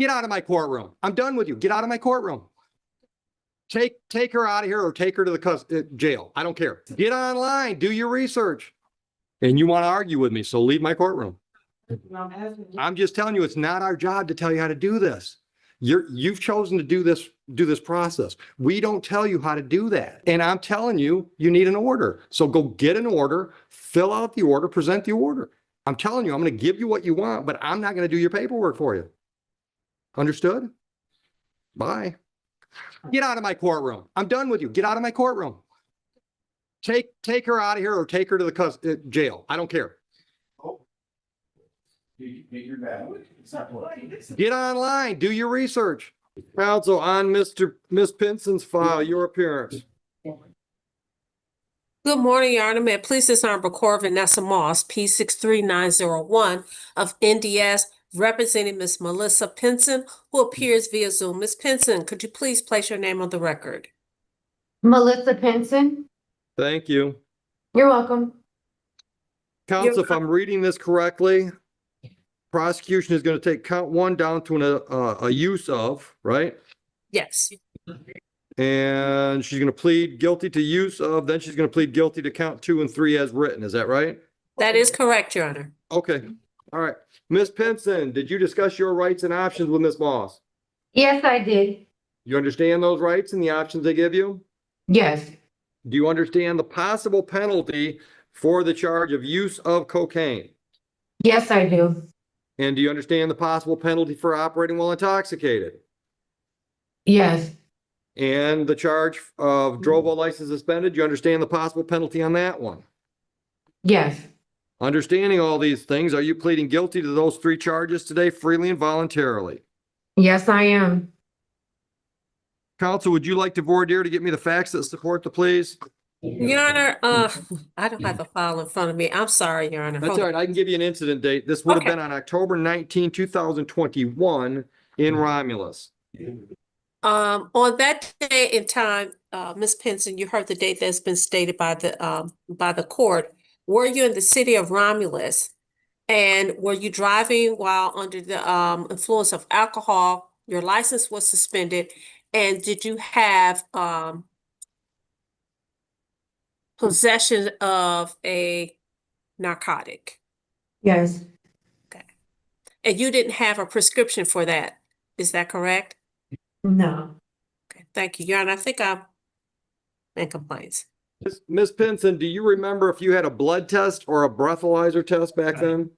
Get out of my courtroom. I'm done with you. Get out of my courtroom. Take her out of here or take her to the jail. I don't care. Get online. Do your research. And you want to argue with me, so leave my courtroom. I'm just telling you, it's not our job to tell you how to do this. You've chosen to do this process. We don't tell you how to do that. And I'm telling you, you need an order. So go get an order, fill out the order, present the order. I'm telling you, I'm going to give you what you want, but I'm not going to do your paperwork for you. Understood? Bye. Get out of my courtroom. I'm done with you. Get out of my courtroom. Take her out of here or take her to the jail. I don't care. Get online. Do your research. Counsel, on Miss Pinson's file, your appearance. Good morning, Your Honor. May it please this Honorable Court, Vanessa Moss, P63901 of NDS, representing Ms. Melissa Pinson, who appears via Zoom. Ms. Pinson, could you please place your name on the record? Melissa Pinson. Thank you. You're welcome. Counsel, if I'm reading this correctly, prosecution is going to take count 1 down to a use of, right? Yes. And she's going to plead guilty to use of, then she's going to plead guilty to count 2 and 3 as written. Is that right? That is correct, Your Honor. Okay. All right. Ms. Pinson, did you discuss your rights and options with Ms. Moss? Yes, I did. You understand those rights and the options they give you? Yes. Do you understand the possible penalty for the charge of use of cocaine? Yes, I do. And do you understand the possible penalty for operating while intoxicated? Yes. And the charge of drove while license suspended, you understand the possible penalty on that one? Yes. Understanding all these things, are you pleading guilty to those 3 charges today freely and voluntarily? Yes, I am. Counsel, would you like to voir dire to get me the facts that support the pleas? Your Honor, I don't have a file in front of me. I'm sorry, Your Honor. That's Hold all on. right. I can give you an incident date. This would have Okay. been on October 19, 2021 in Romulus. On that day in time, Ms. Pinson, you heard the date that's been stated by the court. Were you in the city of Romulus? And were you driving while under the influence of alcohol? Your license was suspended. And did you have possession of a narcotic? Yes. Okay. And you didn't have a prescription for that. Is that correct? No. Okay, thank you, Your Honor. I think I'm in compliance. Ms. Pinson, do you remember if you had a blood test or a breathalyzer test back then?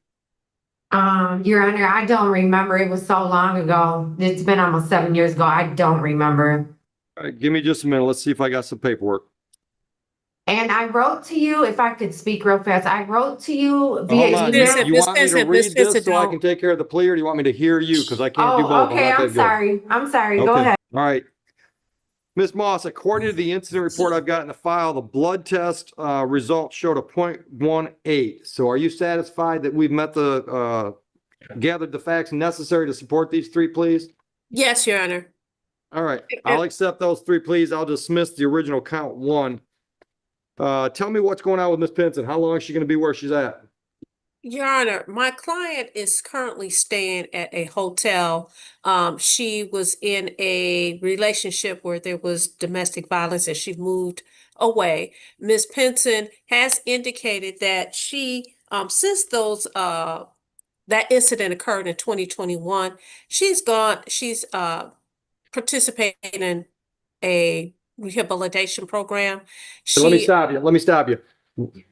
Your Honor, I don't remember. It was so long ago. It's been almost 7 years ago. I don't remember. All right, give me just a minute. Let's see if I got some paperwork. And I wrote to you, if I could speak real fast, I wrote to you Hold via on. email. Listen, You Ms. want me to Pinson, read Ms. this Pinson, so I don't- can take care of the plea, or do you want me to hear you? Because I can't do both. Oh, I'll okay. let I'm that go. sorry. I'm sorry. Go Okay. ahead. All right. Ms. Moss, according to the incident report I've got in the file, the blood test results showed a 0.18. So are you satisfied that we've met gathered the facts necessary to support these 3 pleas? Yes, Your Honor. All right, I'll accept those 3 pleas. I'll dismiss the original count 1. Tell me what's going on with Ms. Pinson. How long is she going to be where she's at? Your Honor, my client is currently staying at a hotel. She was in a relationship where there was domestic violence and she moved away. Ms. Pinson has indicated that she, since that incident occurred in 2021, she's participating in a rehabilitation program. Let me stop you.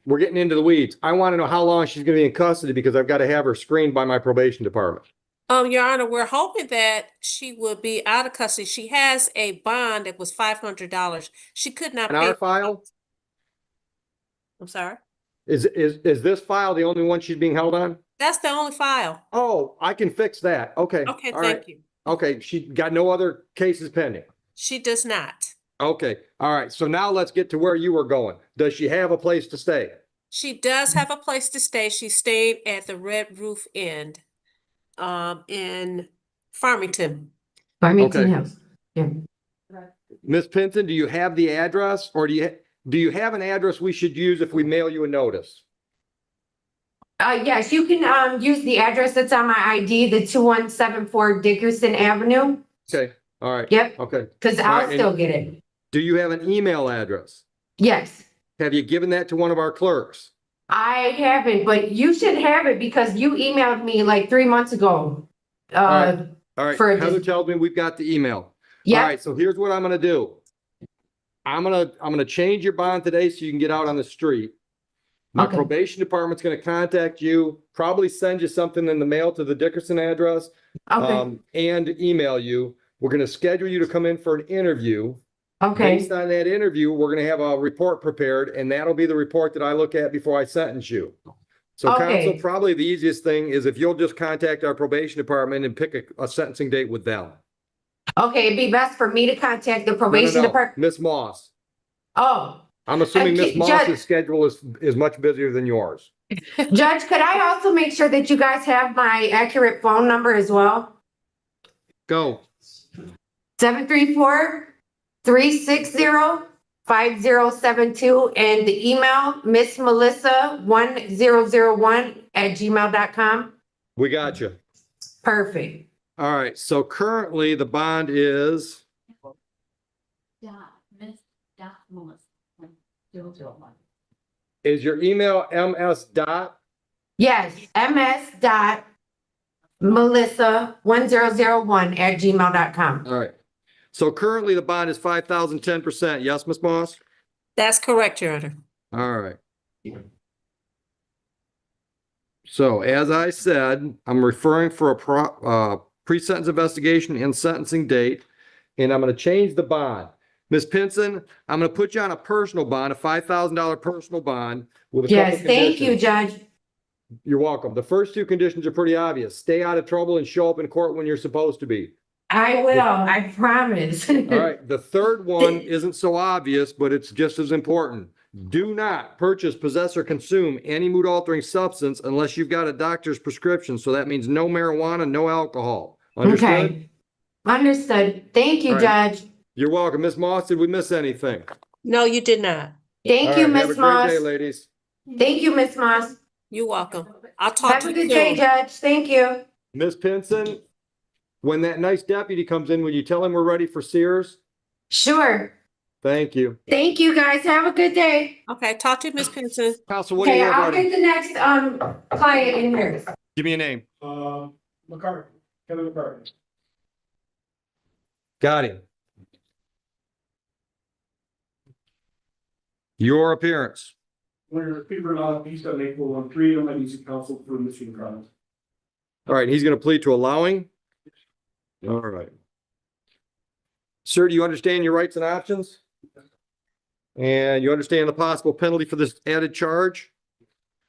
We're getting into the weeds. I want to know how long she's going to be in custody because I've got to have her screened by my probation department. Your Honor, we're hoping that she will be out of custody. She has a bond that was $500. She could not In pay. our file, I'm sorry. is this file the only one she's being held on? That's the only file. Oh, I can fix that. Okay. Okay, All right. thank you. Okay, she got no other cases pending. She does not. Okay, all right. So now let's get to where you were going. Does she have a place to stay? She does have a place to stay. She's staying at the Red Roof Inn in Farmington. Farmington Okay. Hills. Yeah. Ms. Pinson, do you have the address or do you have an address we should use if we mail you a notice? Yes, you can, use the address that's on my ID, the 2174 Dickerson Avenue. Okay, all right. Yep, Okay. because All I'll right, and- still get it. Do you have an email address? Yes, Have you given that to one of our clerks? I haven't, but you should have it because you emailed me like 3 months ago. right. All right, For Heather this- tells me we've got the email. All Yep, right, so here's what I'm gonna do. I'm gonna change your bond today so you can get out on the street. My Okay. probation department's gonna contact you, probably send you something in the mail to the Dickerson address. okay, And email you. We're gonna schedule you to come in for an interview. okay, Based on that interview, we're gonna have a report prepared, and that'll be the report that I look at before I sentence you. So counsel, Okay. probably the easiest thing is if you'll just contact our probation department and pick a sentencing date with them. okay. It'd be best for me to contact the No, no, probation no, department. Miss Moss. Oh, I'm assuming Miss Judge- Moss's schedule is much busier than yours. Judge, could I also make sure that you guys have my accurate phone number as well? Go. 734-360-5072 and the email missmelissa1001@gmail.com. We got you. Perfect. All right, so currently the bond is, is your email ms dot? Yes, ms.melissa1001@gmail.com. All right. So currently the bond is 5,010%. Yes, Miss Moss? That's correct, Your Honor. All right. So as I said, I'm referring for a pre-sentence investigation and sentencing date, and I'm going to change the bond. Ms. Pinson, I'm going to put you on a personal bond, a $5,000 personal bond with a couple Yes, thank you, conditions. Judge. You're welcome. The first two conditions are pretty obvious. Stay out of trouble and show up in court when you're supposed to be. I will, I promise. All right. The third one isn't so obvious, but it's just as important. Do not purchase, possess, or consume any mood-altering substance unless you've got a doctor's prescription. So that means no marijuana, no alcohol. Understood? Okay. Understood. Thank you, All right. Judge. You're welcome. Miss Moss, did we miss anything? No, you did not. Thank All you, right, have Miss a great Moss. day, ladies. Thank you, Miss Moss. You're welcome. I'll talk Have to a you good day, soon. Judge. Thank you. Miss Pinson, when that nice deputy comes in, will you tell him we're ready for Sears? Sure. Thank you. Thank you, guys. Have a good day. Okay, talk to you, Miss Pinson. Counsel, what do Okay, you have I'll ready? get the next, client in here. Give me a name. McCartney, Kevin McCartney. Got him. Your appearance. Winner, Peter Bernard, East on April 1-3, on my music council for Michigan Crimes. All right, he's going to plead to allowing. All right. Sir, do you understand your rights and options? And you understand the possible penalty for this added charge?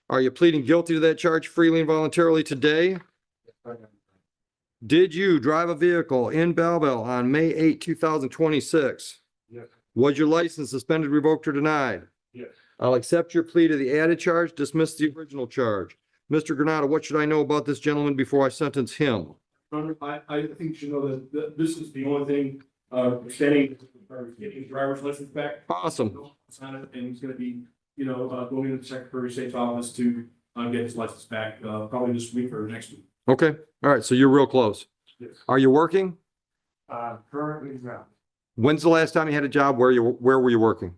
Are you pleading guilty to that charge freely and voluntarily today? Did you drive a vehicle in Belleville on May 8, 2026? Yes. Was your license suspended, revoked, or denied? Yes. I'll accept your plea to the added charge, dismiss the original charge. Mr. Granado, what should I know about this gentleman before I sentence him? I think you should know that this is the only thing, standing, getting his driver's license back. Awesome. Sign it, and he's gonna be, going into the Secretary of State's office to, get his license back, probably this week or next week. Okay, all right, so you're real close. Yes. Are you working? Currently now. When's the last time you had a job? Where were you working?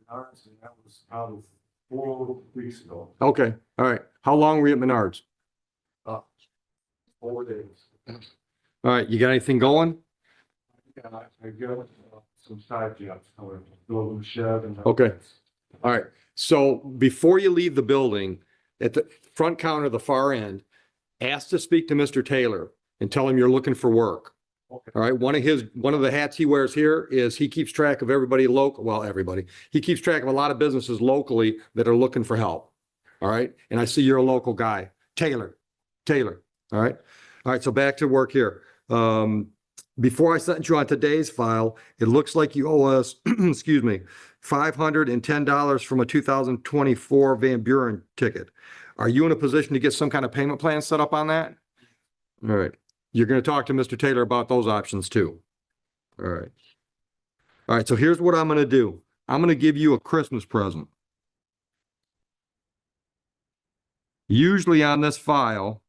That was out of 4 weeks ago, Okay, all right. How long were you at Menards? 4 days. All right, you got anything going? I got some side jobs, however, building a shed and. Okay. All right, so before you leave the building, at the front counter, the far end, ask to speak to Mr. Taylor and tell him you're looking for work. Okay. All right, one of the hats he wears here is he keeps track of everybody local, well, everybody. He keeps track of a lot of businesses locally that are looking for help. All right, and I see you're a local guy, Taylor, all right? All right, so back to work here. Before I sent you on today's file, it looks like you owe us, excuse me, $510 from a 2024 Van Buren ticket. Are you in a position to get some kind of payment plan set up on that? All right. You're going to talk to Mr. Taylor about those options too. All right. All right. So here's what I'm going to do. I'm going to give you a Christmas present. Usually on this file,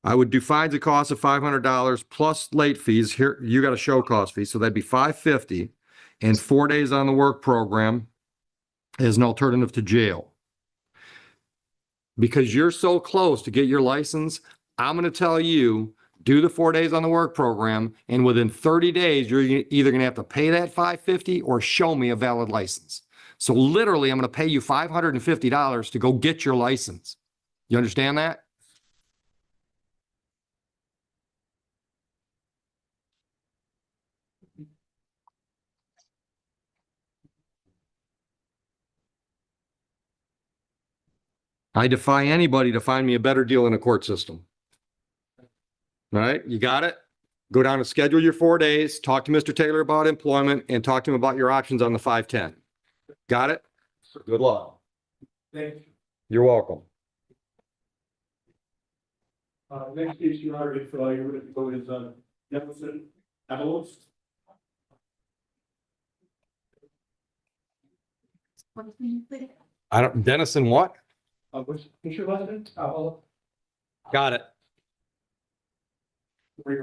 I would do fines and costs of $500 plus late fees. Here, you got a show cost fee, so that'd be $550, and 4 days on the work program as an alternative to jail. Because you're so close to get your license, I'm going to tell you, do the 4 days on the work program, and within 30 days, you're either going to have to pay that $550 or show me a valid license. So literally, I'm going to pay you $550 to go get your license. You understand that? I defy anybody to find me a better deal in a court system. All right, you got it? Go down and schedule your 4 days, talk to Mr. Taylor about employment, and talk to him about your options on the 510. Got it? Good luck. Thank you. You're welcome. Next case, Your Honor, if you're ready to go is Jefferson Avalos. I don't, Dennison what? What's your last name? Avalos. Got it. Good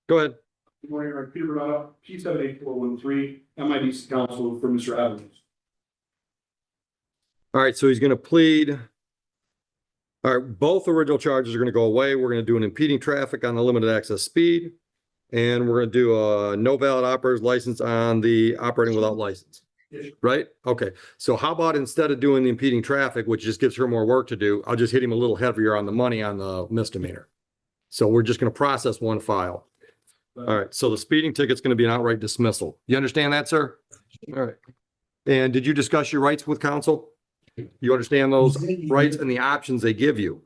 Go ahead. morning, Your Honor. Peter Bernardo, P78413, MIDC counsel for Mr. Avalos. All right, so he's going to plead. All right, both original charges are going to go away. We're going to do an impeding traffic on the limited access speed. And we're going to do a no valid operator's license on the operating without license. Yes, sir. Right? Okay. So how about instead of doing the impeding traffic, which just gives her more work to do, I'll just hit him a little heavier on the money on the misdemeanor. So we're just going to process one file. All right. So the speeding ticket's going to be an outright dismissal. You understand that, sir? All right. And did you discuss your rights with counsel? You understand those rights and the options they give you?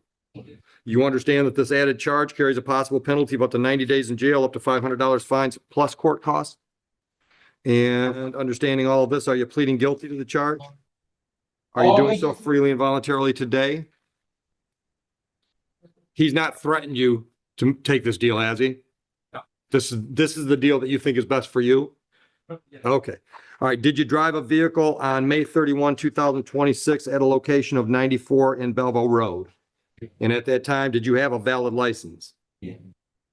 You understand that this added charge carries a possible penalty of up to 90 days in jail, up to $500 fines plus court costs? And understanding all of this, are you pleading guilty to the charge? Are you doing so freely and voluntarily today? He's not threatened you to take this deal, has he? No. This is the deal that you think is best for you? Okay. All right. Did you drive a vehicle on May 31, 2026 at a location of 94 in Belleville Road? And at that time, did you have a valid license?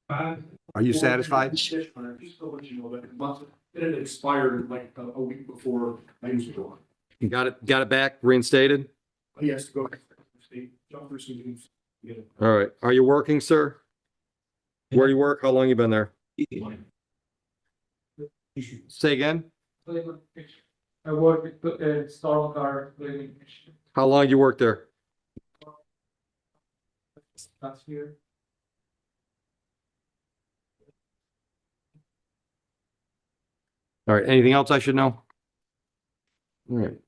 Are you satisfied? Yes, Your Honor. Just to let you know that it had expired like a week before I used to go on. You got it back reinstated? He has to go to the state, jump through some hoops to get it. All right. Are you working, sir? Where do you work? How long you been there? Say again? I work at Star Car How long you worked there? last year. All right. Anything else I should know? All right.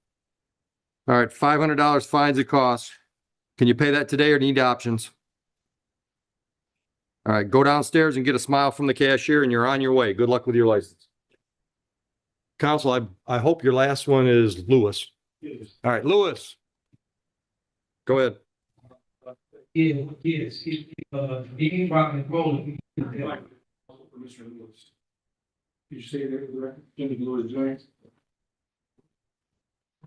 All right. $500 fines and costs. Can you pay that today or need options? All right. Go downstairs and get a smile from the cashier and you're on your way. Good luck with your license. Counsel, I hope your last one is Lewis. Yes. All right, Lewis. Go ahead. Yes, he rock and roll. Mike, also for Mr. Lewis. Did you say that for the record? Jimmy Lewis joins.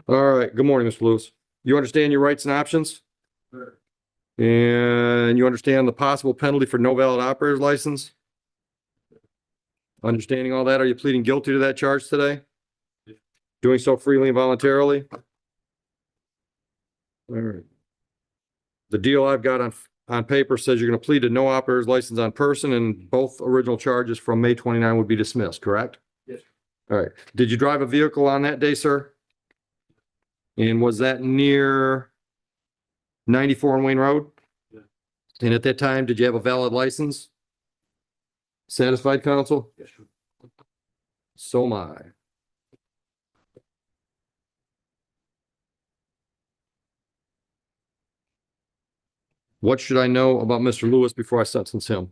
All right. Good morning, Mr. Lewis. You understand your rights and options? Sure. And you understand the possible penalty for no valid operator's license? Understanding all that, are you pleading guilty to that charge today? Doing so freely and voluntarily? All right. The deal I've got on paper says you're going to plead to no operator's license on person and both original charges from May 29 would be dismissed, correct? Yes. All right. Did you drive a vehicle on that day, sir? And was that near 94 on Wayne Road? Yeah. And at that time, did you have a valid license? Satisfied, counsel? Yes, sir. So am I. What should I know about Mr. Lewis before I sentence him?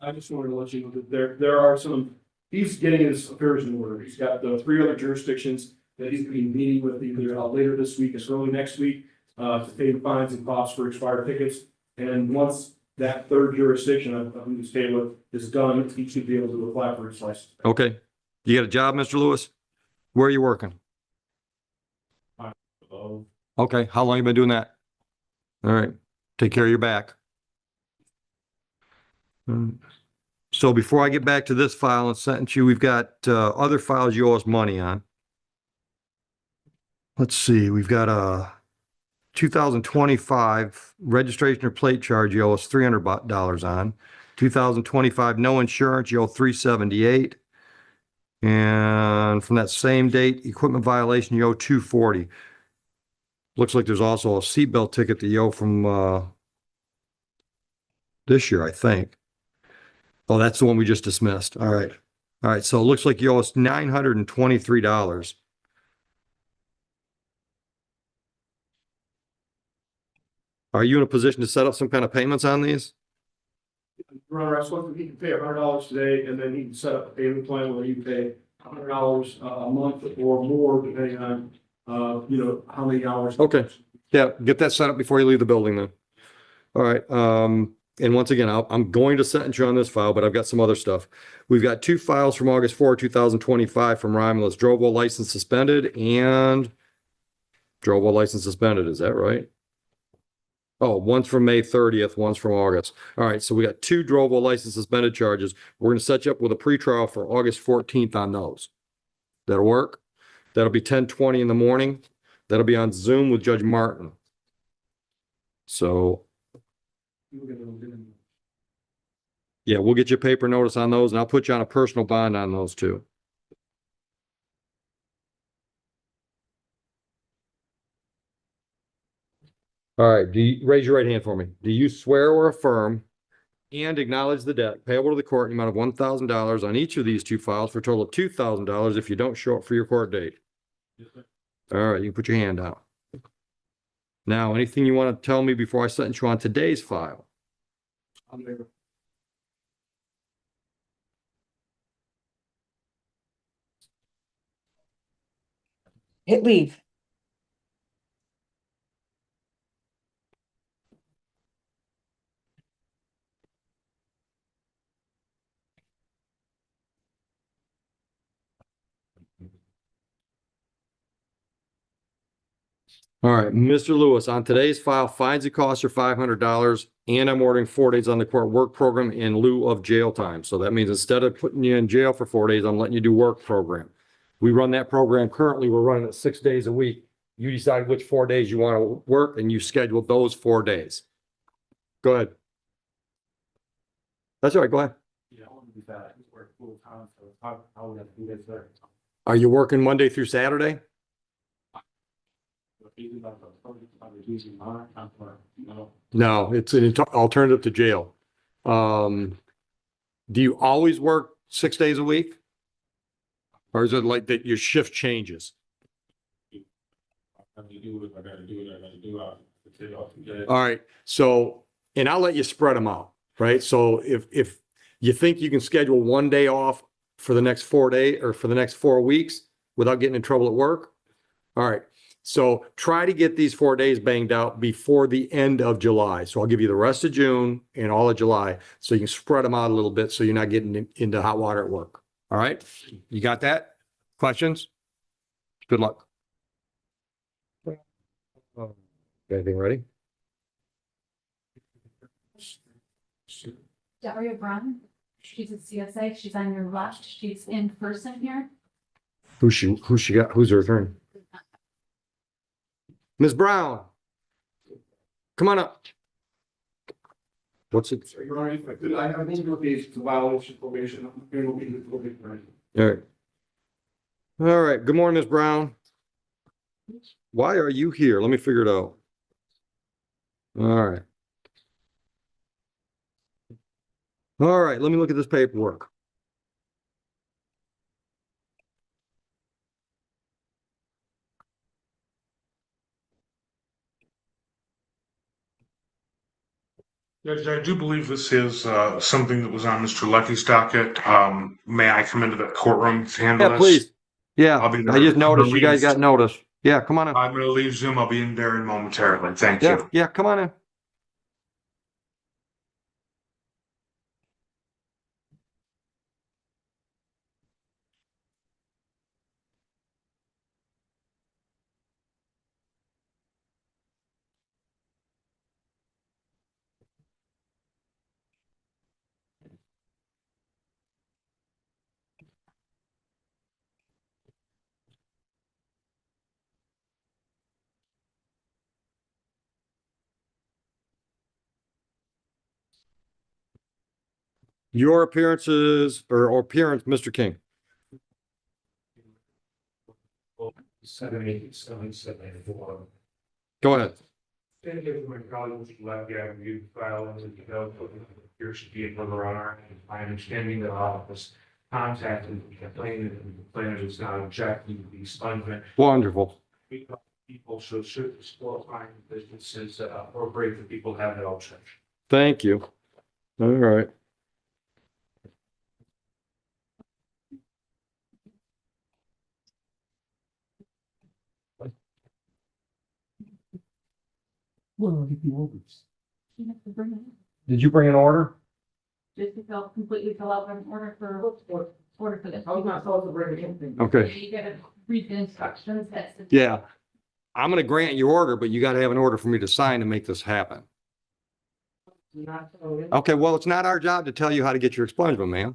I just wanted to let you know that there are some, he's getting his affairs in order. He's got the 3 other jurisdictions that he's going to be meeting with either later this week or early next week to pay the fines and costs for expired tickets. And once that 3rd jurisdiction I'm just staying with is done, he should be able to apply for his license. Okay. You got a job, Mr. Lewis? Where are you working? Okay, how long you been doing that? All right, take care of your back. So before I get back to this file and sentence you, we've got other files you owe us money on. Let's see, we've got a 2025 registration or plate charge you owe us $300 on. 2025 no insurance, you owe $378. And from that same date, equipment violation, you owe $240. Looks like there's also a seatbelt ticket that you owe from this year, I think. Oh, that's the one we just dismissed. All right. All right. So it looks like you owe us $923. Are you in a position to set up some kind of payments on these? Your Honor, I was wondering if he can pay $100 today, and then he can set up a payment plan where you can pay $100 a month or more, depending on, how many hours. Okay. Yeah, get that set up before you leave the building then. All right. And once again, I'm going to sentence you on this file, but I've got some other stuff. We've got two files from August 4, 2025 from Romulus, Drovo license suspended and Drovo license suspended. Is that right? Oh, one's from May 30th, one's from August. All right, so we got two Drovo license suspended charges. We're going to set you up with a pretrial for August 14th on those. That'll work. That'll be 10:20 in the morning. That'll be on Zoom with Judge Martin. So, yeah, we'll get you a paper notice on those, and I'll put you on a personal bond on those too. All right, raise your right hand for me. Do you swear or affirm and acknowledge the debt payable to the court in the amount of $1,000 on each of these two files for a total of $2,000 if you don't show up for your court date? Yes, sir. All right, you can put your hand down. Now, anything you want to tell me before I sentence you on today's file? I'm there. Hit leave. All right, Mr. Lewis, on today's file, fines and costs are $500, and I'm ordering 4 days on the court work program in lieu of jail time. So that means instead of putting you in jail for 4 days, I'm letting you do work program. We run that program currently, we're running it 6 days a week. You decide which 4 days you want to work, and you schedule those 4 days. Go ahead. That's all right, go ahead. Yeah, I want to do that. I work full time, so how would I do this there? Are you working Monday through Saturday? No, it's an alternative to jail. Do you always work 6 days a week? Or is it like that your shift changes? All right, so, and I'll let you spread them out, right? So if you think you can schedule 1 day off for the next 4 days or for the next 4 weeks without getting in trouble at work. All right, so try to get these 4 days banged out before the end of July. So I'll give you the rest of June and all of July, so you can spread them out a little bit so you're not getting into hot water at work. All right, you got that? Questions? Good luck. Anything ready? Daria Brown, she's a CSA, she's on your left, she's in person here. Who's she got? Who's her attorney? Ms. Brown. Come on up. What's it? So, Your Honor, if I could, I have these with these violation probation. I'm going to be the probation, right? All right. All right. Good morning, Ms. Brown. Why are you here? Let me figure it out. All right. All right. Let me look at this paperwork. Judge, I do believe this is something that was on Mr. Lecky's docket. May I come into the courtroom to handle Yeah, this? please. Yeah, I'll be there. I just noticed you guys Please. got notice. Yeah, come on in. I'm going to leave Zoom. I'll be in there in momentarily. Thank Yeah, you. yeah, come on in. Your appearances or appearance, Mr. King. 7/8/7/4. Go ahead. And if my colleagues left, yeah, you file and here should be a number on our, my understanding that office contacted the complainant and the complainant is not objecting to the expungement. Wonderful. People should still find businesses appropriate for people have no objection. Thank you. All right. You have to bring it. Did you bring an order? Just to completely fill out an order for this. I was not supposed to bring anything. Okay. You gotta read the instructions, that's the. Yeah. I'm gonna grant your order, but you gotta have an order for me to sign to make this happen. Okay, well, it's not our job to tell you how to get your expungement, man.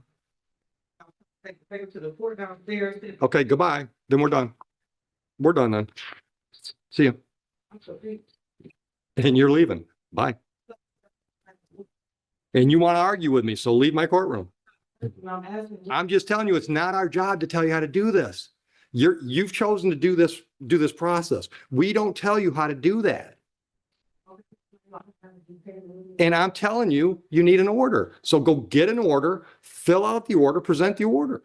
Take it to the court downstairs. Okay, goodbye. Then we're done. We're done then. See you. And you're leaving. Bye. And you want to argue with me, so leave my courtroom. I'm just telling you, it's not our job to tell you how to do this. You've chosen to do this process. We don't tell you how to do that. And I'm telling you, you need an order. So go get an order, fill out the order, present the order.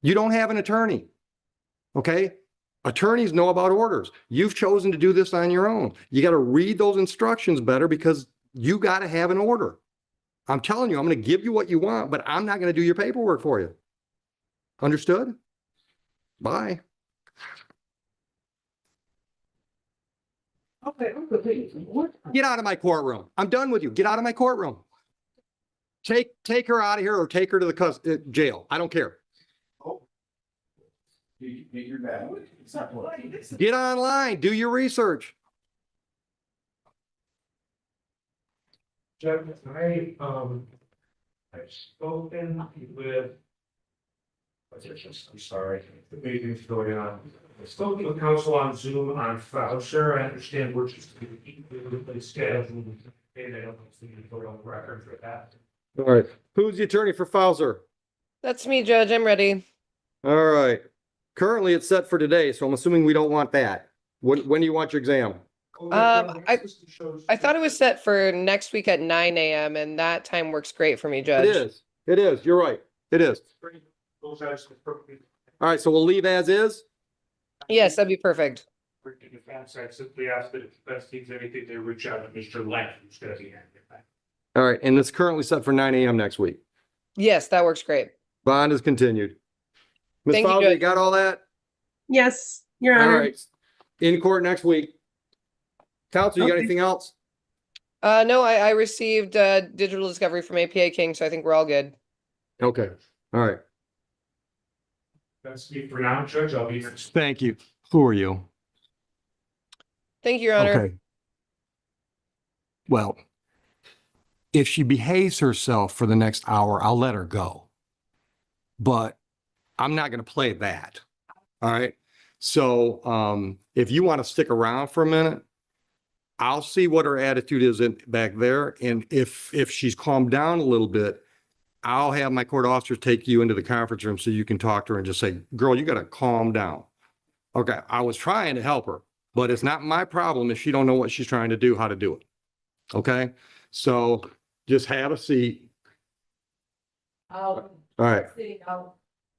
You don't have an attorney. Okay? Attorneys know about orders. You've chosen to do this on your own. You got to read those instructions better because you got to have an order. I'm telling you, I'm going to give you what you want, but I'm not going to do your paperwork for you. Understood? Bye. Okay, I'm confused. What? Get out of my courtroom. I'm done with you. Get out of my courtroom. Take her out of here or take her to the jail. I don't care. You're bad. It's not like this. Get online, do your research. Judge, I've spoken with. I'm sorry, the meeting's going on. I spoke with counsel on Zoom on Fauser. I understand we're just scheduled. And I don't think you put on record for that. All right. Who's the attorney for Fauser? That's me, Judge. I'm ready. All right. Currently it's set for today, so I'm assuming we don't want that. When do you want your exam? I thought it was set for next week at 9 a.m. and that time works great for me, Judge. It is. It is. You're right. It is. All right. So we'll leave as is. Yes, that'd be perfect. For defense, I simply ask that if the defense needs anything, they reach out to Mr. Lang, who's going to be handling that. All right. And it's currently set for 9 a.m. next week. Yes, that works great. Bond is continued. Ms. Thank you, Fauser, you Judge. got all that? Yes, Your All Honor. right. In court next week. Counsel, you got Okay. anything else? No, I received digital discovery from APA King, so I think we're all good. Okay. All right. That's me for now, Judge. I'll be next. Thank you. Who are you? Thank you, Your Honor. Okay. Well, if she behaves herself for the next hour, I'll let her go. But I'm not going to play that. All right. So if you want to stick around for a minute, I'll see what her attitude is back there. And if she's calmed down a little bit, I'll have my court officers take you into the conference room so you can talk to her and just say, girl, you got to calm down. Okay. I was trying to help her, but it's not my problem if she don't know what she's trying to do, how to do it. Okay. So just have a seat. All right.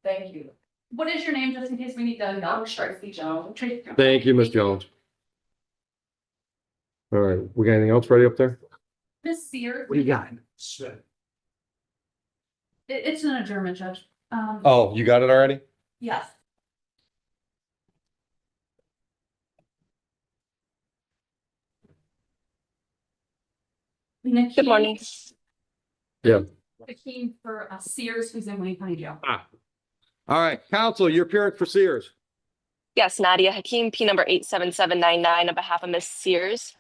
Thank you. What is your name, just in case we need to know? Tracy Jones. Thank you, Ms. Jones. All right. We got anything else ready up there? Miss Sears. What do you got? It's an adjournment, Judge. Oh, you got it already? Yes. Good morning. Yeah. Hakeem for Sears, who's in Wayne County Jail. All right. Counsel, your appearance for Sears. Yes, Nadia Hakeem, P number 87799 on behalf of Miss Sears.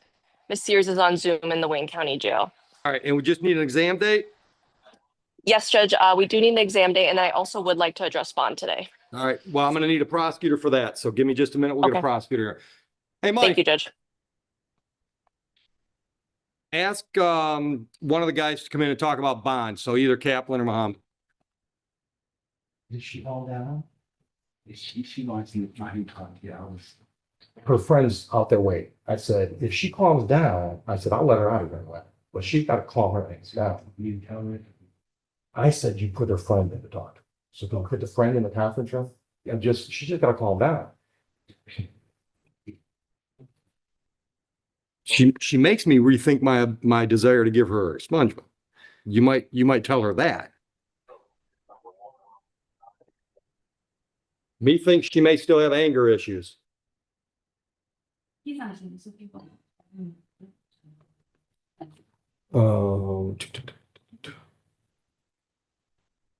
Miss Sears is on Zoom in the Wayne County Jail. All right. And we just need an exam date. Yes, Judge, we do need an exam date, and I also would like to address bond today. All right. Well, I'm going to need a prosecutor for that. So give me just a minute. We'll get a Okay. prosecutor. Hey, Thank you, Mike. Judge. one of the guys to come in and talk about bonds. So either Kaplan or Muhammad. Did she fall down? She wants to try and talk, yeah. Her friend's out there waiting. I said, if she calms down, I said, I'll let her out of there. But she's got to calm her things down. You tell her. I said, you put her friend in the talk. So don't put the friend in the conference room. And she's just got to calm down. She makes me rethink my desire to give her expungement. You might tell her that. Me thinks she may still have anger issues. He's not doing this with people.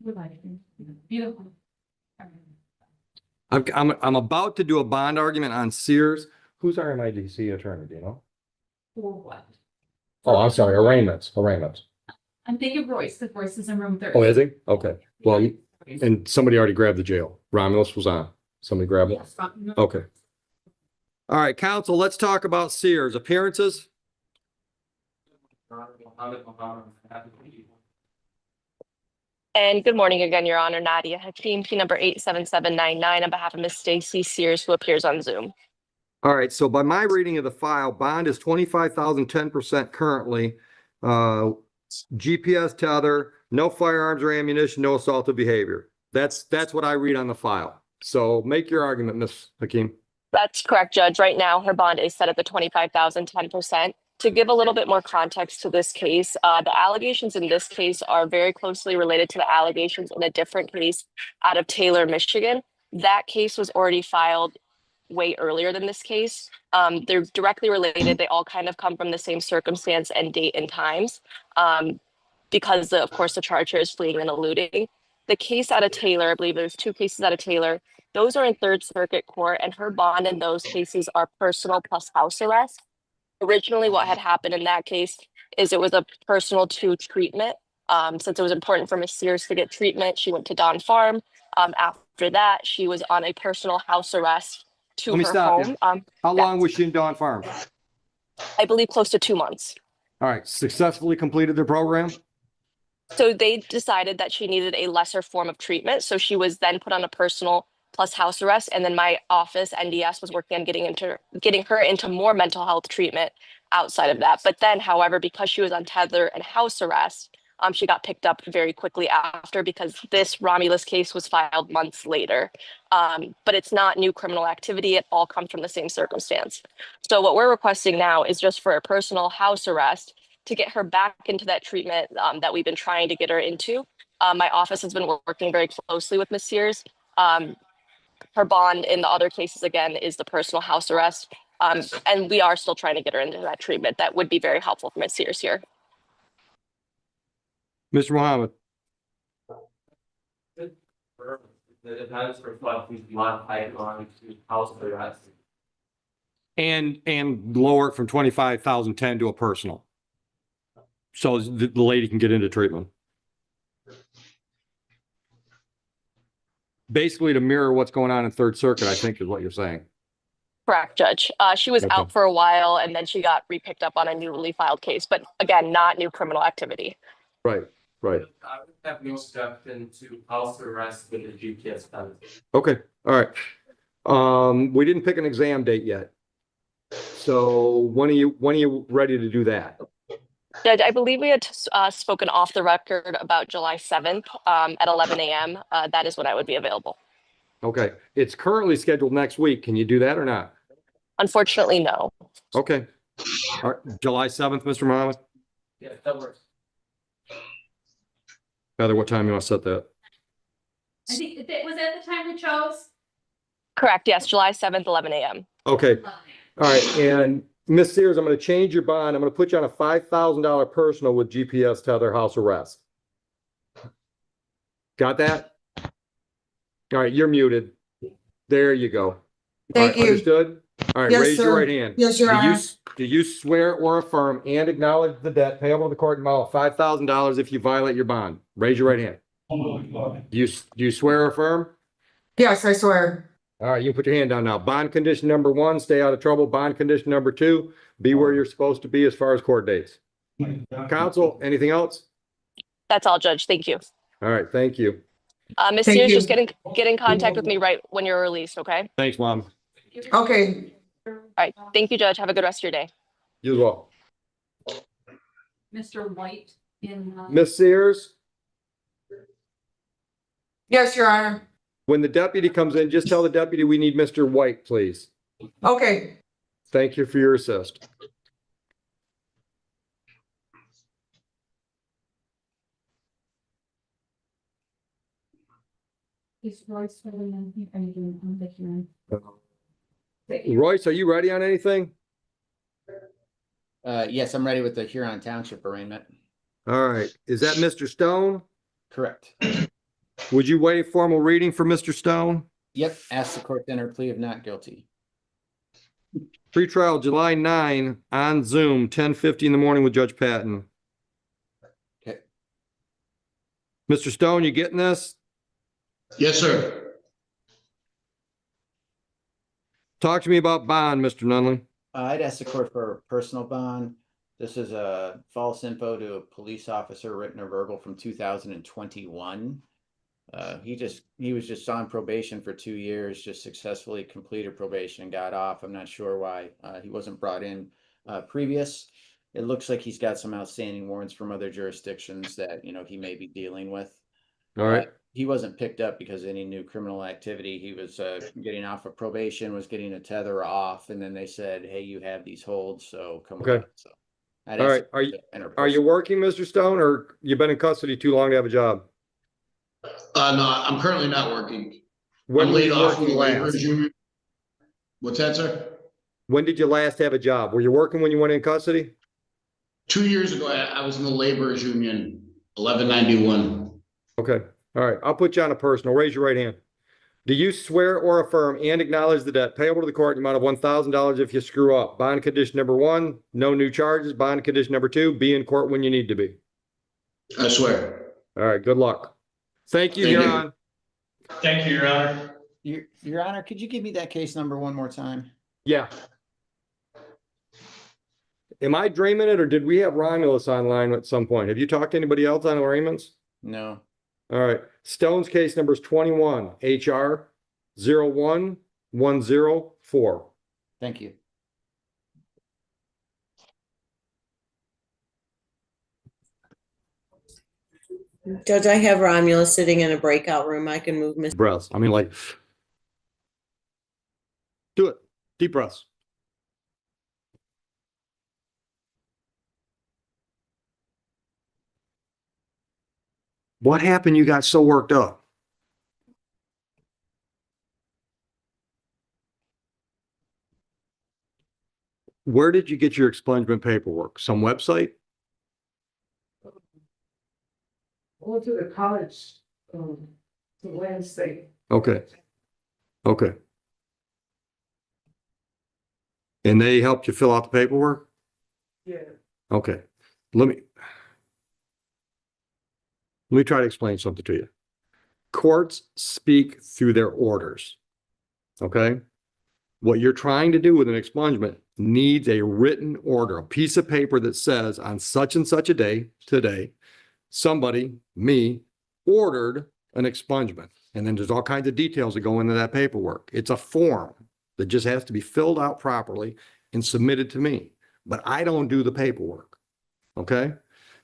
We like him. Beautiful. I'm about to do a bond argument on Sears. Who's our MIDC attorney? Do you know? For what? Oh, I'm sorry. Arraignments. I'm thinking Royce, the Royce is in room 30. Oh, is he? Okay. Well, and somebody already grabbed the jail. Romulus was on. Somebody grabbed it? Yes. Okay. All right, counsel, let's talk about Sears. Appearances? And good morning again, Your Honor. Nadia Hakeem, P number 87799 on behalf of Ms. Stacy Sears, who appears on Zoom. All right, so by my reading of the file, bond is 25,000, 10% currently. GPS tether, no firearms or ammunition, no assaultive behavior. That's what I read on the file. So make your argument, Ms. Hakeem. That's correct, Judge. Right now, her bond is set at the 25,000, 10%. To give a little bit more context to this case, the allegations in this case are very closely related to the allegations in a different case out of Taylor, Michigan. That case was already filed way earlier than this case. They're directly related. They all kind of come from the same circumstance and date and times because, of course, the charger is fleeing and eluding. The case out of Taylor, I believe there's two cases out of Taylor. Those are in Third Circuit Court, and her bond in those cases are personal plus house arrest. Originally, what had happened in that case is it was a personal to treatment. Since it was important for Ms. Sears to get treatment, she went to Don Farm. After that, she was on a personal house arrest to Let me her stop home. you. How long was she in Dawn Farms? I believe close to 2 months. All right, successfully completed the program? So they decided that she needed a lesser form of treatment. So she was then put on a personal plus house arrest. And then my office, NDS, was working on getting her into more mental health treatment outside of that. But then, however, because she was on tether and house arrest, she got picked up very quickly after because this Romulus case was filed months later. But it's not new criminal activity. It all comes from the same circumstance. So what we're requesting now is just for a personal house arrest to get her back into that treatment that we've been trying to get her into. My office has been working very closely with Ms. Sears. Her bond in the other cases, again, is the personal house arrest. And we are still trying to get her into that treatment. That would be very helpful for Ms. Sears here. Mr. Muhammad? The events reflect these modified on to house arrest. And lower it from 25,010 to a personal. So the lady can get into treatment. Basically to mirror what's going on in Third Circuit, I think is what you're saying. Correct, Judge. She was out for a while and then she got re-picked up on a newly filed case, but again, not new criminal activity. Right. I would have no objection to house arrest with a GPS penalty. Okay, all right. We didn't pick an exam date yet. So when are you ready to do that? Judge, I believe we had spoken off the record about July 7th at 11 a.m. That is when I would be available. Okay, it's currently scheduled next week. Can you do that or not? Unfortunately, no. Okay. All right, July 7th, Mr. Muhammad? Yeah, that works. Heather, what time you want to set that? I think, was that the time we chose? Correct, yes, July 7th, 11 a.m. Okay, all right, and Ms. Sears, I'm going to change your bond. I'm going to put you on a $5,000 personal with GPS tether house arrest. Got that? All right, you're muted. There you go. Thank you. Understood? All right, Yes, raise your sir. right hand. Yes, Your Honor. Do you swear or affirm and acknowledge the debt payable to the court in amount of $5,000 if you violate your bond? Raise your right hand. Do you swear or affirm? Yes, I swear. All right, you can put your hand down now. Bond condition number 1, stay out of trouble. Bond condition number 2, be where you're supposed to be as far as court dates. Counsel, anything else? That's all, Judge. Thank you. All right, thank you. Ms. Thank Sears, you. just get in contact with me right when you're released, okay? Thanks, Mom. Okay. All right. Thank you, Judge. Have a good rest of your day. You as well. Mr. White in. Miss Sears, Yes, Your Honor. when the deputy comes in, just tell the deputy we need Mr. White, please. Okay. Thank you for your assist. Is Royce really in? Are you doing on the hearing? Royce, are you ready on anything? Yes, I'm ready with the Huron Township arraignment. All right. Is that Mr. Stone? Correct. Would you waive formal reading for Mr. Stone? Yep, ask the court to enter a plea of not guilty. Pretrial July 9 on Zoom, 10:50 in the morning with Judge Patton. Okay. Mr. Stone, you getting this? Yes, sir. Talk to me about bond, Mr. Nunley. I'd ask the court for a personal bond. This is a false info to a police officer, written or verbal, from 2021. He was just on probation for 2 years, just successfully completed probation and got off. I'm not sure why he wasn't brought in previous. It looks like he's got some outstanding warrants from other jurisdictions that, he may be dealing with. All right. He wasn't picked up because of any new criminal activity. He was getting off of probation, was getting a tether off, and then they said, "Hey, you have these holds, so come Okay. with us." So, I'd All ask right. the court to enter Are you working, Mr. Stone, or you been in custody too long to have a job? No, I'm currently not working. When I'm were laid you off from the working laborers last? union. What's that, sir? When did you last have a job? Were you working when you went in custody? 2 years ago, I was in the laborers union, 1191. Okay. All right. I'll put you on a personal. Raise your right hand. Do you swear or affirm and acknowledge the debt payable to the court in the amount of $1,000 if you screw up? Bond condition number 1, no new charges. Bond condition number 2, be in court when you need to be. I swear. All right. Good luck. Thank you, Thank Your you. Honor. Thank you, Your Honor. Your Honor, could you give me that case number one more time? Yeah. Am I dreaming it, or did we have Romulus online at some point? Have you talked to anybody else on arraignments? No. All right. Stone's case number is 21 HR 01104. Thank you. Judge, I have Romulus sitting in a breakout room. I can move Mr. Breaths. I mean, like, do it. Deep breaths. What happened? You got so worked up. Where did you get your expungement paperwork? Some website? I went to the college, to Wednesday. Okay. Okay. And they helped you fill out the paperwork? Yeah. Okay. Let me try to explain something to you. Courts speak through their orders. Okay? What you're trying to do with an expungement needs a written order, a piece of paper that says on such and such a day, today, somebody, me, ordered an expungement. And then there's all kinds of details that go into that paperwork. It's a form that just has to be filled out properly and submitted to me. But I don't do the paperwork. Okay?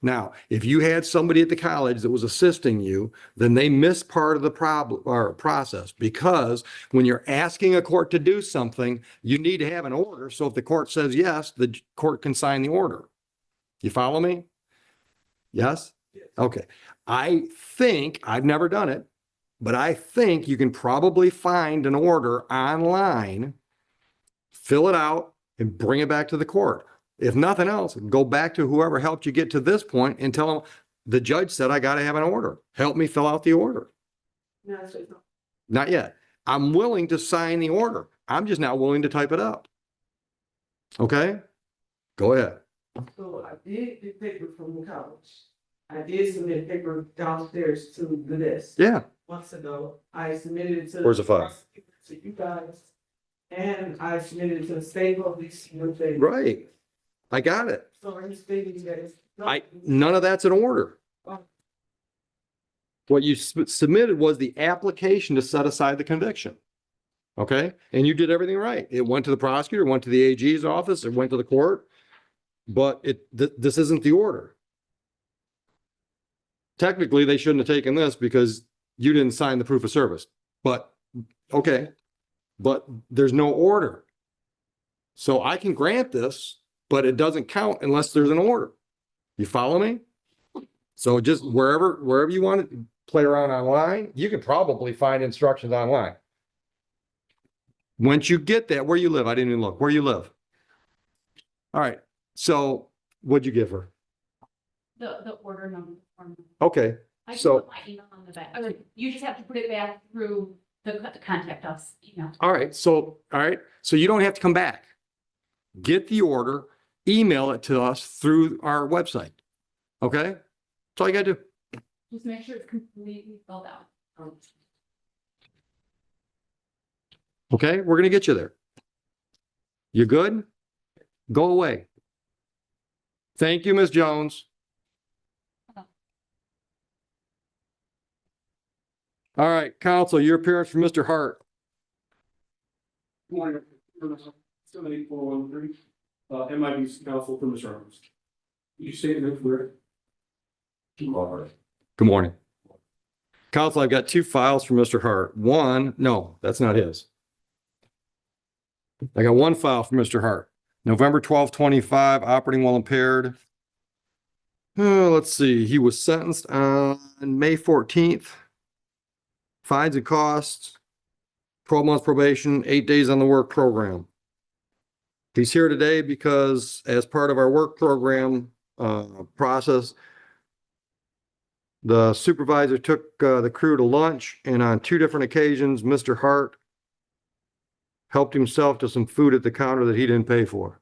Now, if you had somebody at the college that was assisting you, then they missed part of the problem or process, because when you're asking a court to do something, you need to have an order. So if the court says yes, the court can sign the order. You follow me? Yes? Okay. I think, I've never done it, but I think you can probably find an order online, fill it out, and bring it back to the court. If nothing else, go back to whoever helped you get to this point and tell them, the judge said I got to have an order. Help me fill out the order. Not yet. I'm willing to sign the order. I'm just not willing to type it up. Okay? Go ahead. So I did the paper from the college. I did submit paper downstairs to the desk. Yeah. Months ago, I submitted it to. Where's the file? To you guys, and I submitted it to the state police. Right. I got it. So are you stating that it's? None of that's in order. What you submitted was the application to set aside the conviction. Okay, and you did everything right. It went to the prosecutor, went to the AG's office, it went to the court, but this isn't the order. Technically, they shouldn't have taken this because you didn't sign the proof of service, but okay, but there's no order. So I can grant this, but it doesn't count unless there's an order. You follow me? So just wherever you want to play around online, you can probably find instructions online. Once you get that, where you live, I didn't even look, where you live. All right, so what'd you give her? The order number. Okay, I can so, put my email on the back. Or you just have to put it back through the contact us email. all right, so you don't have to come back. Get the order, email it to us through our website. Okay? That's all you gotta do. Just make sure it's completely filled out. Okay, we're gonna get you there. You good? Go away. Thank you, Ms. Jones. All right, counsel, your appearance for Mr. Hart. Good morning. 78413, MIB's counsel for Mr. Arms. You say it for Good morning. Counsel, I've got two files for Mr. Hart. One, no, that's not his. I got one file for Mr. Hart. November 12, 25, operating while impaired. Let's see, he was sentenced on May 14th. Fines and costs, 12 months probation, 8 days on the work program. He's here today because as part of our work program process, the supervisor took the crew to lunch, and on two different occasions, Mr. Hart helped himself to some food at the counter that he didn't pay for.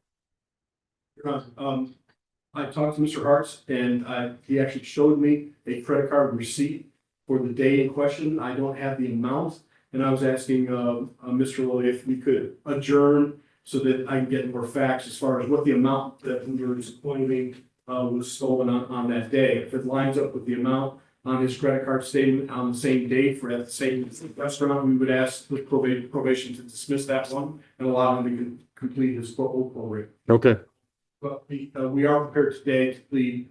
I talked to Mr. Hartz and he actually showed me a credit card receipt for the day in question. I don't have the amount, and I was asking Mr. Lilly if we could adjourn so that I can get more facts as far as what the amount that we were disappointing was stolen on that day. If it lines up with the amount on his credit card statement on the same day for at the same restaurant, we would ask the probation to dismiss that one and allow him to complete his program. Okay. But we are prepared today to plead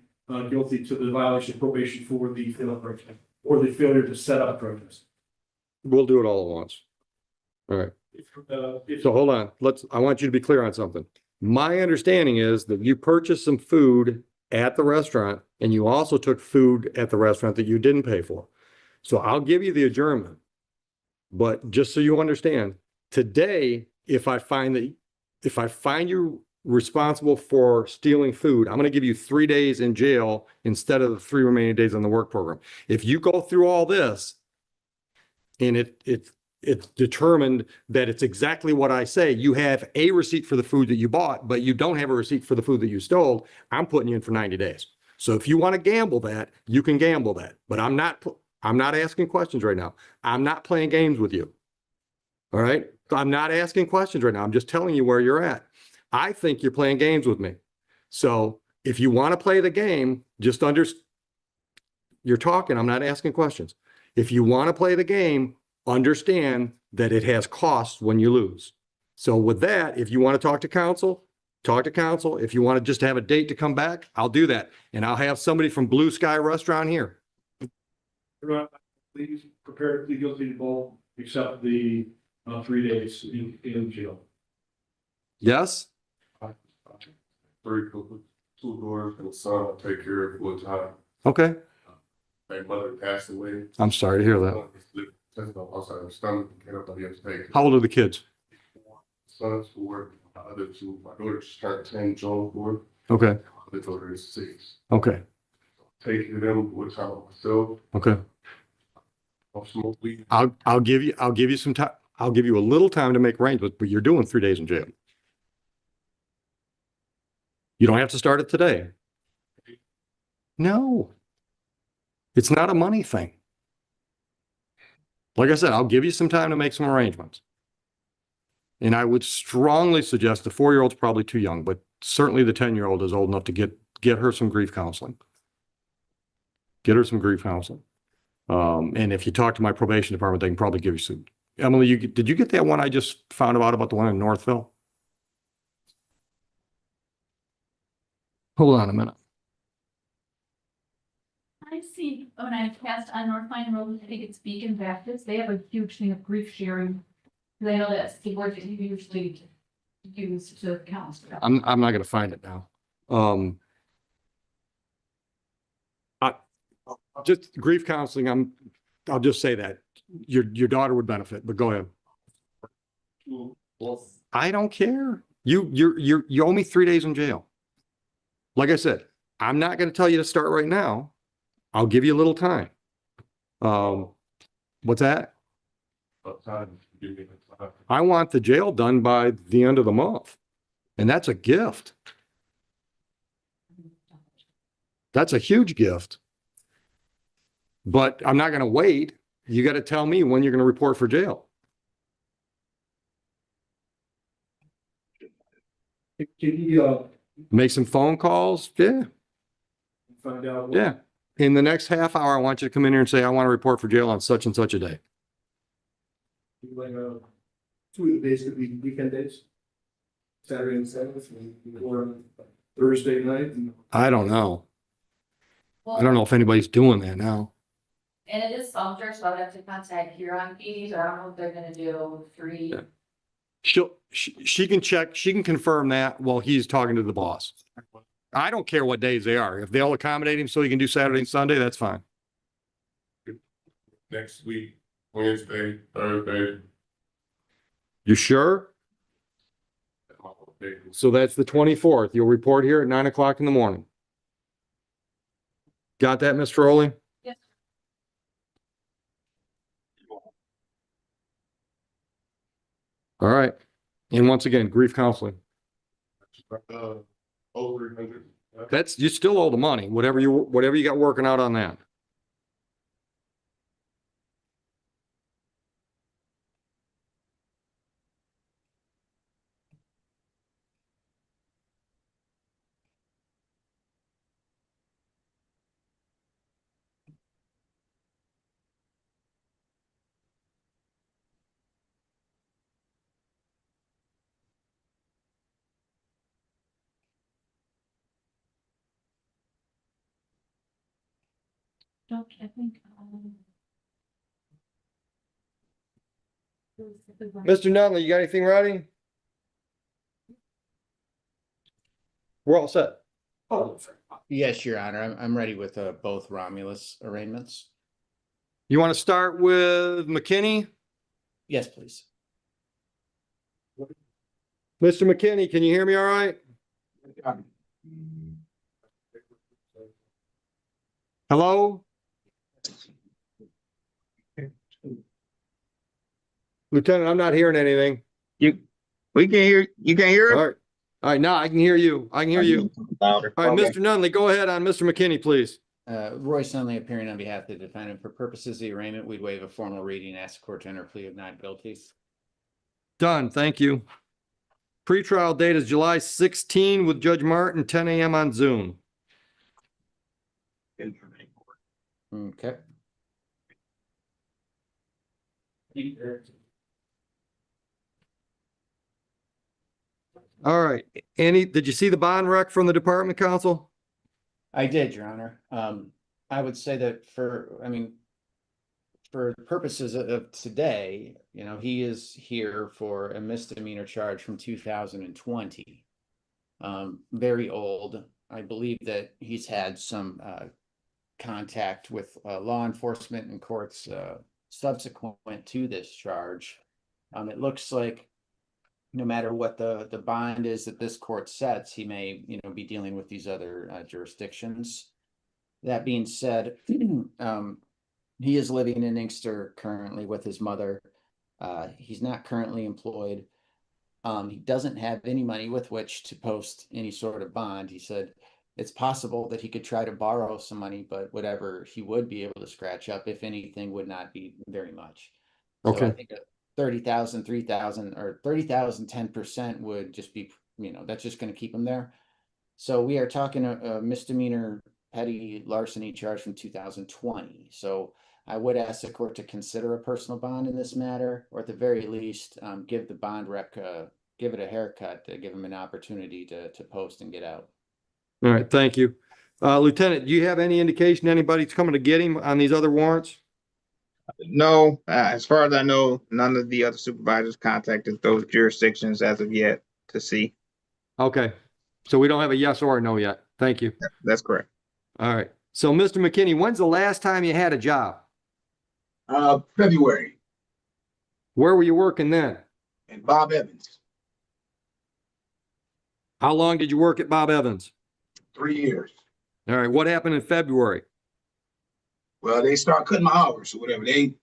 guilty to the violation of probation for the failed protest or the failure to set up protest. We'll do it all at once. All right. So hold on. I want you to be clear on something. My understanding is that you purchased some food at the restaurant and you also took food at the restaurant that you didn't pay for. So I'll give you the adjournment. But just so you understand, today, if I find you responsible for stealing food, I'm going to give you 3 days in jail instead of the 3 remaining days on the work program. If you go through all this and it's determined that it's exactly what I say, you have a receipt for the food that you bought, but you don't have a receipt for the food that you stole, I'm putting you in for 90 days. So if you want to gamble that, you can gamble that, but I'm not asking questions right now. I'm not playing games with you. All right. So I'm not asking questions right now. I'm just telling you where you're at. I think you're playing games with me. So if you want to play the game, just you're talking, I'm not asking questions. If you want to play the game, understand that it has costs when you lose. So with that, if you want to talk to counsel, talk to counsel. If you want to just have a date to come back, I'll do that. And I'll have somebody from Blue Sky Restaurant here. Please prepare to plead guilty to both, except the 3 days in jail. Yes? 3 two doors and son I take care of full time. Okay. My mother passed away. I'm sorry to hear that. Outside of stomach, can't nobody else take it. How old are the kids? Sons 4, my other 2, my daughter just turned 10, Joan 4. Okay. My other daughter is 6. Okay. Take care of them with time myself. Okay. I'll smoke weed. I'll give you some time. I'll give you a little time to make arrangements, but you're doing 3 days in jail. You don't have to start it today. No. It's not a money thing. Like I said, I'll give you some time to make some arrangements. And I would strongly suggest the 4-year-old's probably too young, but certainly the 10-year-old is old enough to get her some grief counseling. Get her some grief counseling. And if you talk to my probation department, they can probably give you some. Emily, did you get that one I just found out about the one in Northville? Hold on a minute. I've seen when I passed on North Pine Road, I think it's Beacon Baptist, they have a huge thing of grief sharing. Because I know that's the word that you usually use to counsel. I'm not gonna find it now. Just grief counseling, I'll just say that. Your daughter would benefit, but go ahead. I don't care. You owe me 3 days in jail. Like I said, I'm not gonna tell you to start right now. I'll give you a little time. What's that? I want the jail done by the end of the month. And that's a gift. That's a huge gift. But I'm not going to wait. You got to tell me when you're going to report for jail. Can you, Make some phone calls. Yeah. find out? what- Yeah. In the next half hour, I want you to come in here and say, I want to report for jail on such and such a day. Like, 2 of the days could be weekend days. Saturday and Sunday, or Thursday night. And I don't know. I don't know if anybody's doing that now. And it is softer, so I'd have to contact Huron PD, so I don't know if they're gonna do 3. Yeah. She can check, she can confirm that while he's talking to the boss. I don't care what days they are. If they'll accommodate him so he can do Saturday and Sunday, that's fine. Next week, Wednesday, Thursday. You sure? So that's the 24th. You'll report here at 9 o'clock in the morning. Got that, Mr. Rowley? Yes. All right. And once again, grief counseling. Over 300. That's, you still owe the money, whatever you got working out on that. I think. Mr. Nunley, you got anything ready? We're all set. Oh, Yes, Your Honor, I'm ready with both Romulus arraignments. You want to start with McKinney? Yes, please. Mr. McKinney, can you hear me all right? Hello? Lieutenant, I'm not hearing anything. We can hear, you can hear All it? right. All right, now I can hear you. I can hear you. Louder. All right, Okay. Mr. Nunley, go ahead on Mr. McKinney, please. Roy Sunley appearing on behalf of the defendant. For purposes of the arraignment, we'd waive a formal reading and ask the court to enter a plea of not guilty. Done, thank you. Pretrial date is July 16 with Judge Martin, 10 a.m. on Zoom. Okay. All right, did you see the bond rec from the department counsel? I did, Your Honor. I would say that for purposes of today, he is here for a misdemeanor charge from 2020. Very old. I believe that he's had some contact with law enforcement and courts subsequent to this charge. It looks like no matter what the bond is that this court sets, he may, be dealing with these other jurisdictions. That being said, he is living in Inkster currently with his mother. He's not currently employed. He doesn't have any money with which to post any sort of bond. He said it's possible that he could try to borrow some money, but whatever he would be able to scratch up, if anything, would not be very much. So Okay. I think 30,000, 3,000, or 30,000, 10% would just be, that's just gonna keep them there. So we are talking a misdemeanor petty larceny charge from 2020. So I would ask the court to consider a personal bond in this matter, or at the very least, give the bond rec, give it a haircut to give him an opportunity to post and get out. All right, thank you. Lieutenant, do you have any indication anybody's coming to get him on these other warrants? No, as far as I know, none of the other supervisors contacted those jurisdictions as of yet to see. Okay, so we don't have a yes or a no yet. Thank you. That's correct. All right. So, Mr. McKinney, when's the last time you had a job? February, Where were you working then? and Bob Evans, How long did you work at Bob Evans? 3 years. All right. What happened in February? Well, they start cutting my hours or whatever. They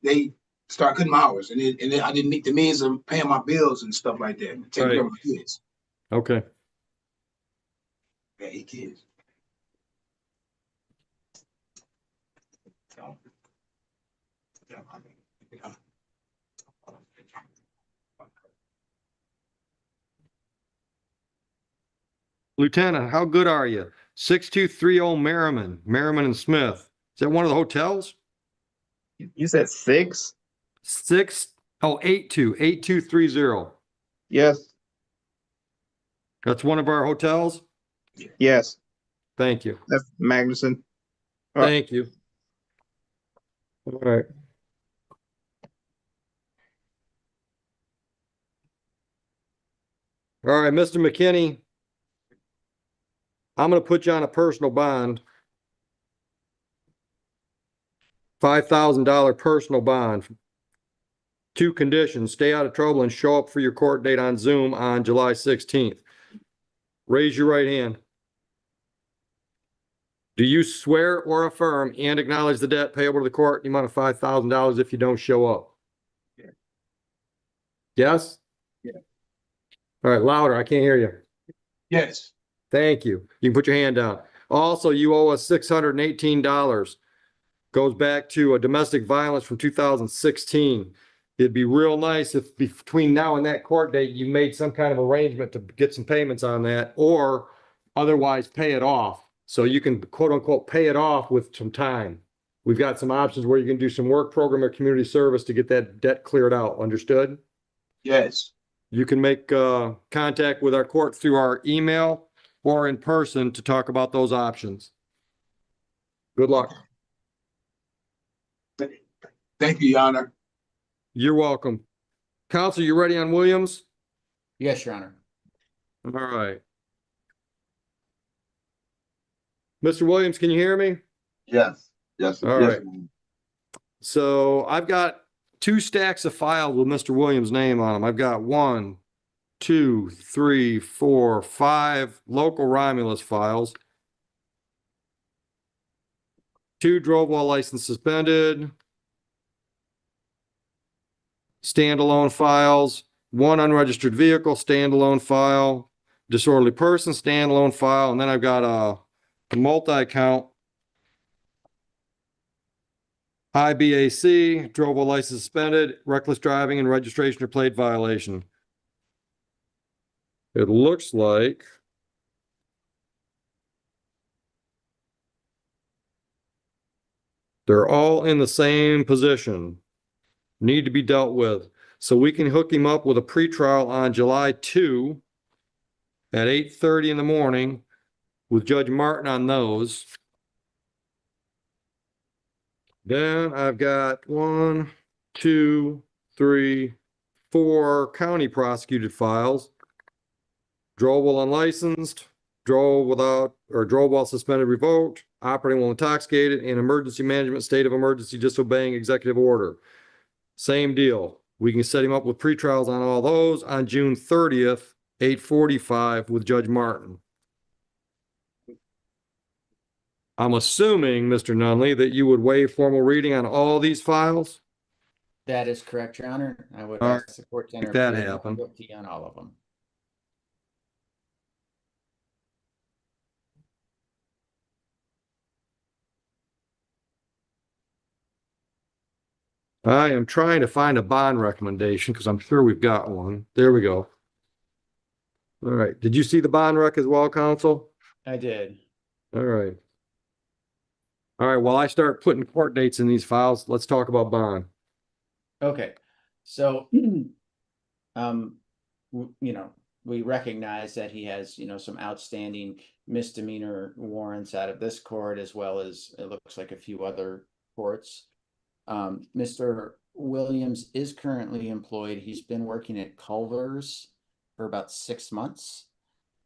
start cutting my hours, and then I didn't meet the means of paying my bills and stuff like that, and taking care of my kids. Okay. Yeah, 8 kids. Lieutenant, how good are you? 6230 Merriman and Smith. Is that one of the hotels? You said 6? 8230. Yes. That's one of our hotels? Yes. Thank you. That's Magnuson. Thank you. All right. All right, Mr. McKinney, I'm going to put you on a personal bond. $5,000 personal bond. 2 conditions: stay out of trouble and show up for your court date on Zoom on July 16th. Raise your right hand. Do you swear or affirm and acknowledge the debt payable to the court in the amount of $5,000 if you don't show up? Yeah. Yes? Yeah. All right, louder. I can't hear you. Yes. Thank you. You can put your hand down. Also, you owe us $618. Goes back to a domestic violence from 2016. It'd be real nice if between now and that court date, you made some kind of arrangement to get some payments on that, or otherwise pay it off. So you can quote unquote pay it off with some time. We've got some options where you can do some work program or community service to get that debt cleared out. Understood? Yes. You can make contact with our court through our email or in person to talk about those options. Good luck. Thank you, Your Honor. You're welcome. Counsel, you ready on Williams? Yes, Your Honor. All right. Mr. Williams, can you hear me? Yes, yes. All yes. right. So I've got 2 stacks of files with Mr. Williams' name on them. I've got 1, 2, 3, 4, 5 local Romulus files. 2 drove while license suspended. Standalone files. 1 unregistered vehicle, standalone file. Disorderly person, standalone file. And then I've got a multi-account IBAC, drove while license suspended, reckless driving and registration or plate violation. It looks like they're all in the same position, need to be dealt with. So we can hook him up with a pretrial on July 2 at 8:30 in the morning with Judge Martin on those. Then I've got 1, 2, 3, 4 county prosecuted files. Drove while unlicensed, drove while suspended, revoked, operating while intoxicated, and emergency management state of emergency disobeying executive order. Same deal. We can set him up with pretrials on all those on June 30th, 8:45 with Judge Martin. I'm assuming, Mr. Nunley, that you would waive formal reading on all these files? That is correct, Your Honor. I would All ask the court to make enter that plea happen. guilty on all of them. I am trying to find a bond recommendation because I'm sure we've got one. There we go. All right. Did you see the bond rec as well, counsel? I did. All right. All right. While I start putting court dates in these files, let's talk about bond. Okay, so, you know, we recognize that he has, you know, some outstanding misdemeanor warrants out of this court as well as it looks like a few other courts. Mr. Williams is currently employed. He's been working at Culver's for about 6 months.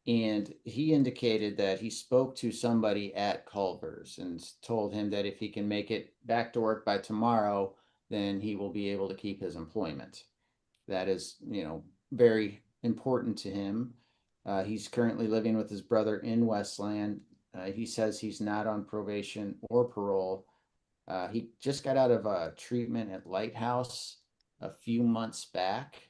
And he indicated that he spoke to somebody at Culver's and told him that if he can make it back to work by tomorrow, then he will be able to keep his employment. That is, you know, very important to him. He's currently living with his brother in Westland. He says he's not on probation or parole. He just got out of treatment at Lighthouse a few months back.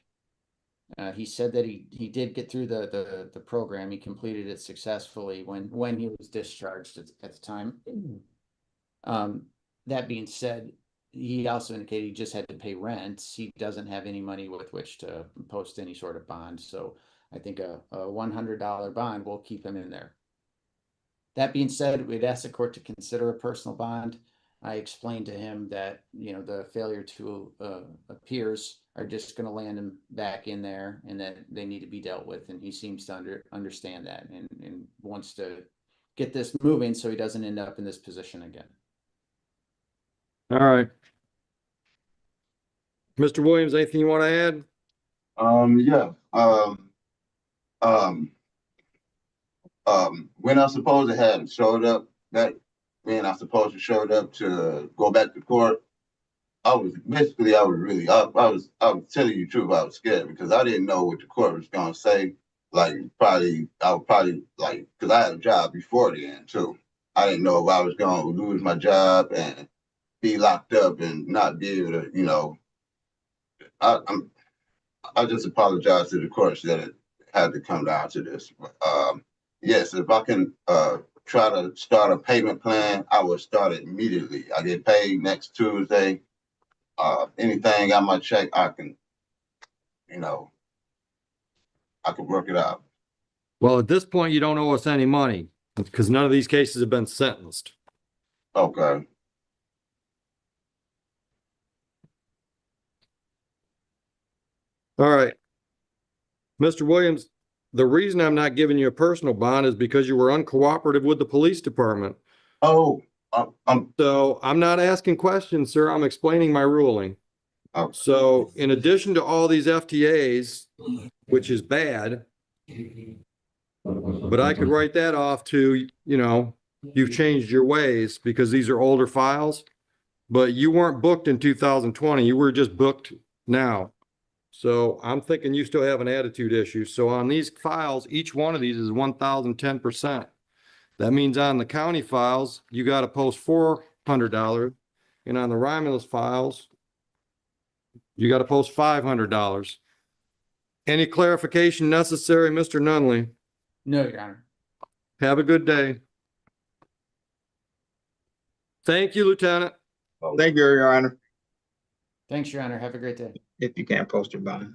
He said that he did get through the program. He completed it successfully when he was discharged at the time. That being said, he also indicated he just had to pay rent. He doesn't have any money with which to post any sort of bond. So I think a $100 bond will keep him in there. That being said, we'd ask the court to consider a personal bond. I explained to him that, you know, the failure to appears are just going to land him back in there and that they need to be dealt with. And he seems to understand that and wants to get this moving so he doesn't end up in this position again. All right. Mr. Williams, anything you want to add? Yeah. When I'm supposed to have showed up, that when I'm supposed to showed up to go back to court, I was telling you the truth, I was scared because I didn't know what the court was gonna say. Like I would probably like because I had a job before then too. I didn't know if I was gonna lose my job and be locked up and not be able to, you know. I just apologize to the courts that it had to come down to this. Yes, if I can try to start a payment plan, I will start it immediately. I get paid next Tuesday. Anything on my check, I can, you know, I can work it out. Well, at this point, you don't owe us any money because none of these cases have been sentenced. Okay. All right. Mr. Williams, the reason I'm not giving you a personal bond is because you were uncooperative with the police department. Oh, so I'm not asking questions, sir. I'm explaining my ruling. So in addition to all these FTAs, which is bad, but I could write that off to, you know, you've changed your ways because these are older files, but you weren't booked in 2020. You were just booked now. So I'm thinking you still have an attitude issue. So on these files, each one of these is 1,010%. That means on the county files, you got to post $400. And on the Romulus files, you got to post $500. Any clarification necessary, Mr. Nunley? No, Your Honor. Have a good day. Thank you, Lieutenant. Thank you, Your Honor. Thanks, Your Honor. Have a great day. If you can't post your bond.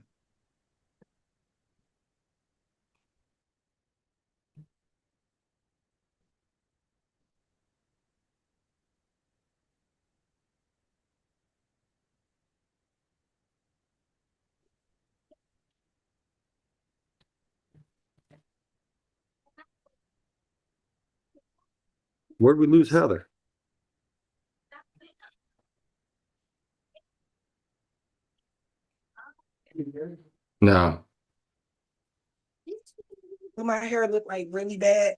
Where'd we lose Heather? No. Do my hair look like really bad?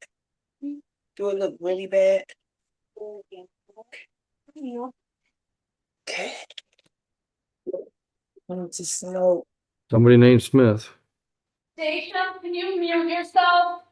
Do it look really bad? Okay. I need to snow. Somebody named Smith. Station, can you mute yourself?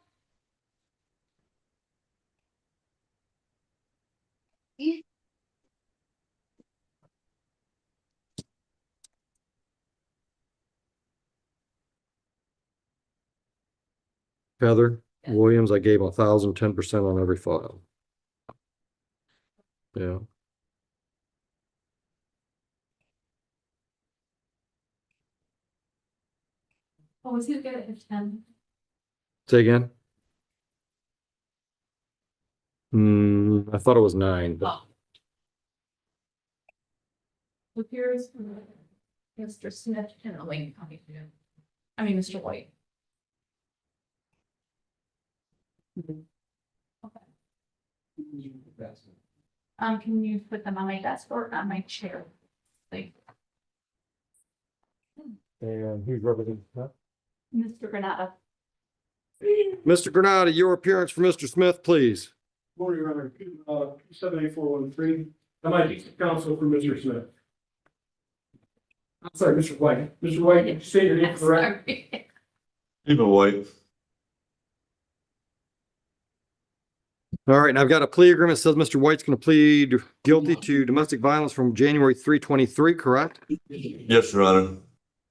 Heather Williams, I gave 1,010% on every file. Yeah. Oh, was he good at 10? Say again? I thought it was 9, but Appears Mr. Smith and Elaine County. I mean, Mr. White. Can you put them on my desk or on my chair? Like, and who's representing that? Mr. Granada. Mr. Granada, your appearance for Mr. Smith, please. Morning, Your Honor, 78413. I'm IT counsel for Mr. Smith. I'm sorry, Mr. White. Mr. White, did you say your name for the record? Stephen White. All right, and I've got a plea agreement that says Mr. White's going to plead guilty to domestic violence from January 3/23, correct? Yes, Your Honor.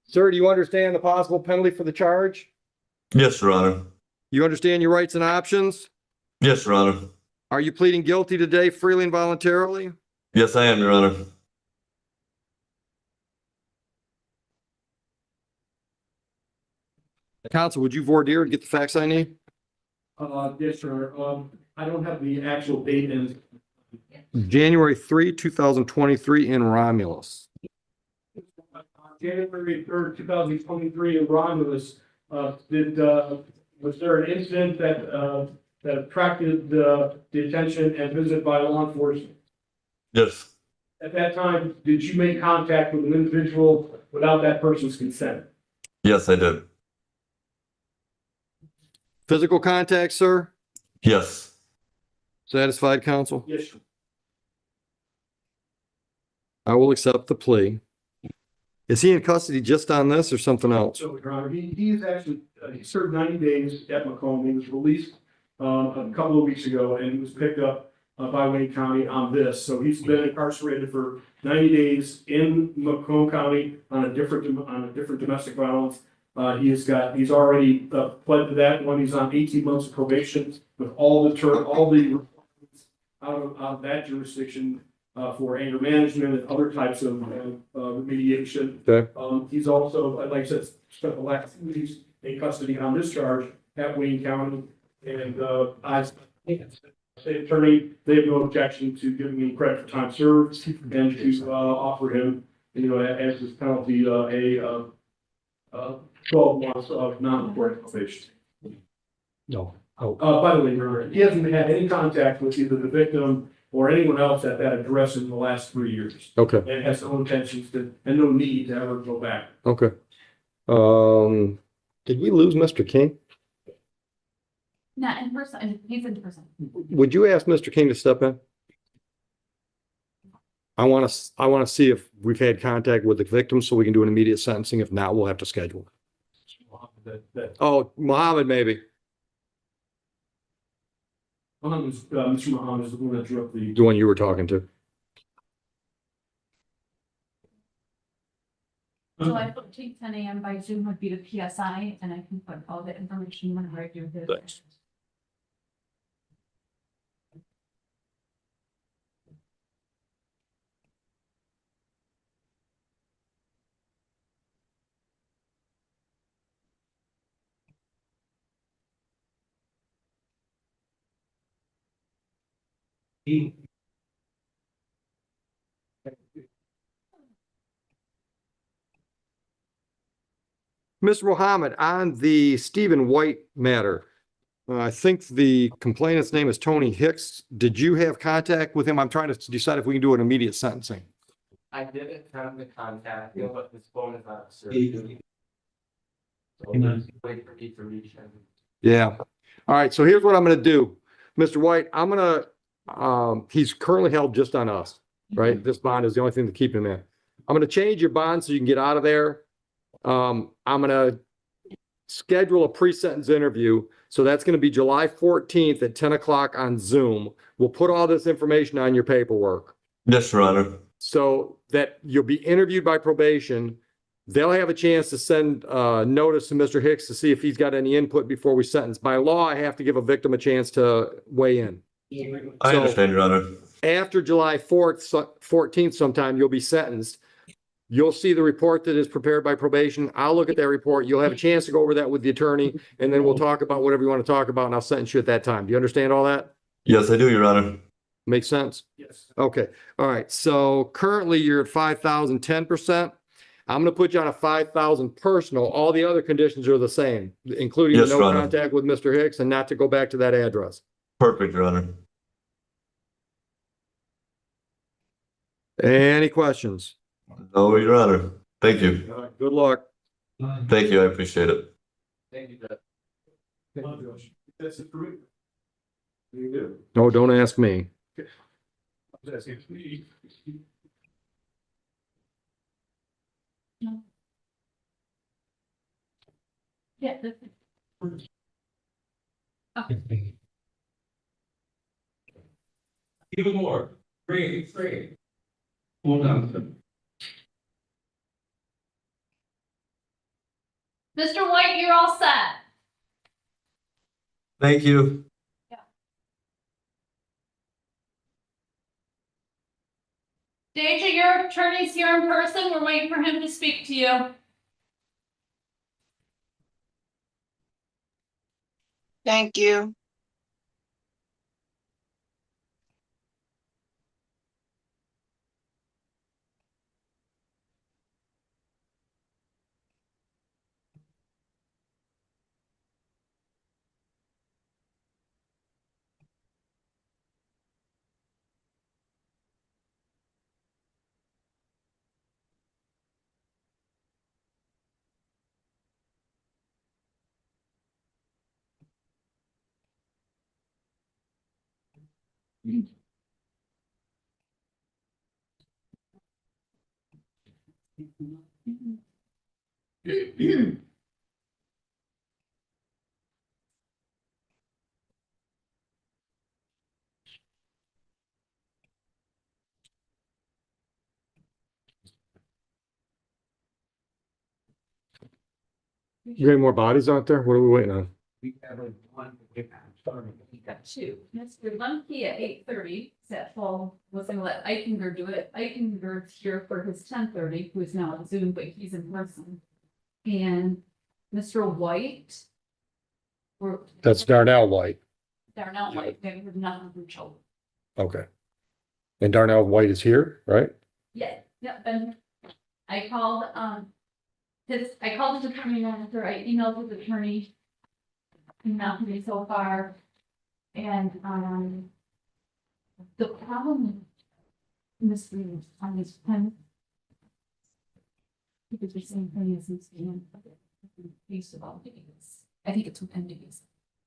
Sir, do you understand the possible penalty for the charge? Yes, Your Honor. You understand your rights and options? Yes, Your Honor. Are you pleading guilty today freely and voluntarily? Yes, I am, Your Honor. Counsel, would you voir dire to get the facts I need? Yes, Your Honor. I don't have the actual date in. January 3, 2023 in Romulus. January 3rd, 2023 in Romulus, was there an incident that attracted the attention and visit by law enforcement? Yes. At that time, did you make contact with an individual without that person's consent? Yes, I did. Physical contact, sir? Yes. Satisfied, counsel? Yes, sir. I will accept the plea. Is he in custody just on this or something else? So, Your Honor, he's actually, he served 90 days at Macomb. He was released a couple of weeks ago, and he was picked up by Wayne County on this. So he's been incarcerated for 90 days in Macomb County on a different domestic violence. He's already pled to that when he's on 18 months of probation with all the requirements out of that jurisdiction for anger management and other types of remediation. Okay. He's also, like I said, spent the last 2 weeks in custody on this charge at Wayne County. And I think it's state attorney, they have no objection to giving him credit for time served and to offer him, as his penalty, 12 months of non-reporting probation. No. Oh. By the way, Your Honor, he hasn't had any contact with either the victim or anyone else at that address in the last 3 years. Okay. And has no intentions to, and no need to ever go back. Okay. Did we lose Mr. King? Not in person, he's in person. Would you ask Mr. King to step in? I want to see if we've had contact with the victim so we can do an immediate sentencing. If not, we'll have to schedule. Oh, Mohammed, maybe. Mr. Muhammad is the one that drew up the. The one you were talking to. July 14th, 10 a.m. by Zoom would be the PSI, and I can put all the information whenever I do this. Thanks. Mr. Mohammed, on the Stephen White matter, I think the complainant's name is Tony Hicks. Did you have contact with him? I'm trying to decide if we can do an immediate sentencing. I didn't have the contact, but his phone is not served. So let's wait for me to reach him. Yeah. All right. So here's what I'm going to do. Mr. White, he's currently held just on us, right? This bond is the only thing to keep him in. I'm going to change your bond so you can get out of there. I'm going to schedule a pre-sentence interview. So that's going to be July 14th at 10 o'clock on Zoom. We'll put all this information on your paperwork. Yes, Your Honor. So that you'll be interviewed by probation. They'll have a chance to send notice to Mr. Hicks to see if he's got any input before we sentence. By law, I have to give a victim a chance to weigh in. I understand, Your Honor. After July 14th sometime, you'll be sentenced. You'll see the report that is prepared by probation. I'll look at that report. You'll have a chance to go over that with the attorney, and then we'll talk about whatever you want to talk about, and I'll sentence you at that time. Do you understand all that? Yes, I do, Your Honor. Makes sense? Yes. Okay, all right. So currently you're at 5,000, 10%. I'm gonna put you on a 5,000 personal. All the other conditions are the same, including Yes, no Your Honor. contact with Mr. Hicks and not to go back to that address. Perfect, Your Honor. Any questions? No, Your Honor. Thank you. All right, good luck. Thank you. I appreciate it. Thank you, Judge. That's it for me. You do. No, don't ask me. That's it for me. Yeah. Okay. Even more. Free. Hold on. Mr. White, you're all set. Thank you. Deja, your attorney's here in person. We're waiting for him to speak to you. Thank you. You got any more bodies out there? What are we waiting on? We got two. Mr. Lemke at 8:30, that fall was gonna let Eichinger do it. Eichinger's here for his 10:30, who is now on Zoom, but he's in person. And Mr. White. That's Darnell White. Darnell White, they have nothing from children. Okay. And Darnell White is here, right? Yeah, and I called, I called his attorney manager, I emailed his attorney. Not me so far. And, the problem. Mr. on his pen. He did the same thing as he's being. Case about days. I think it's within days.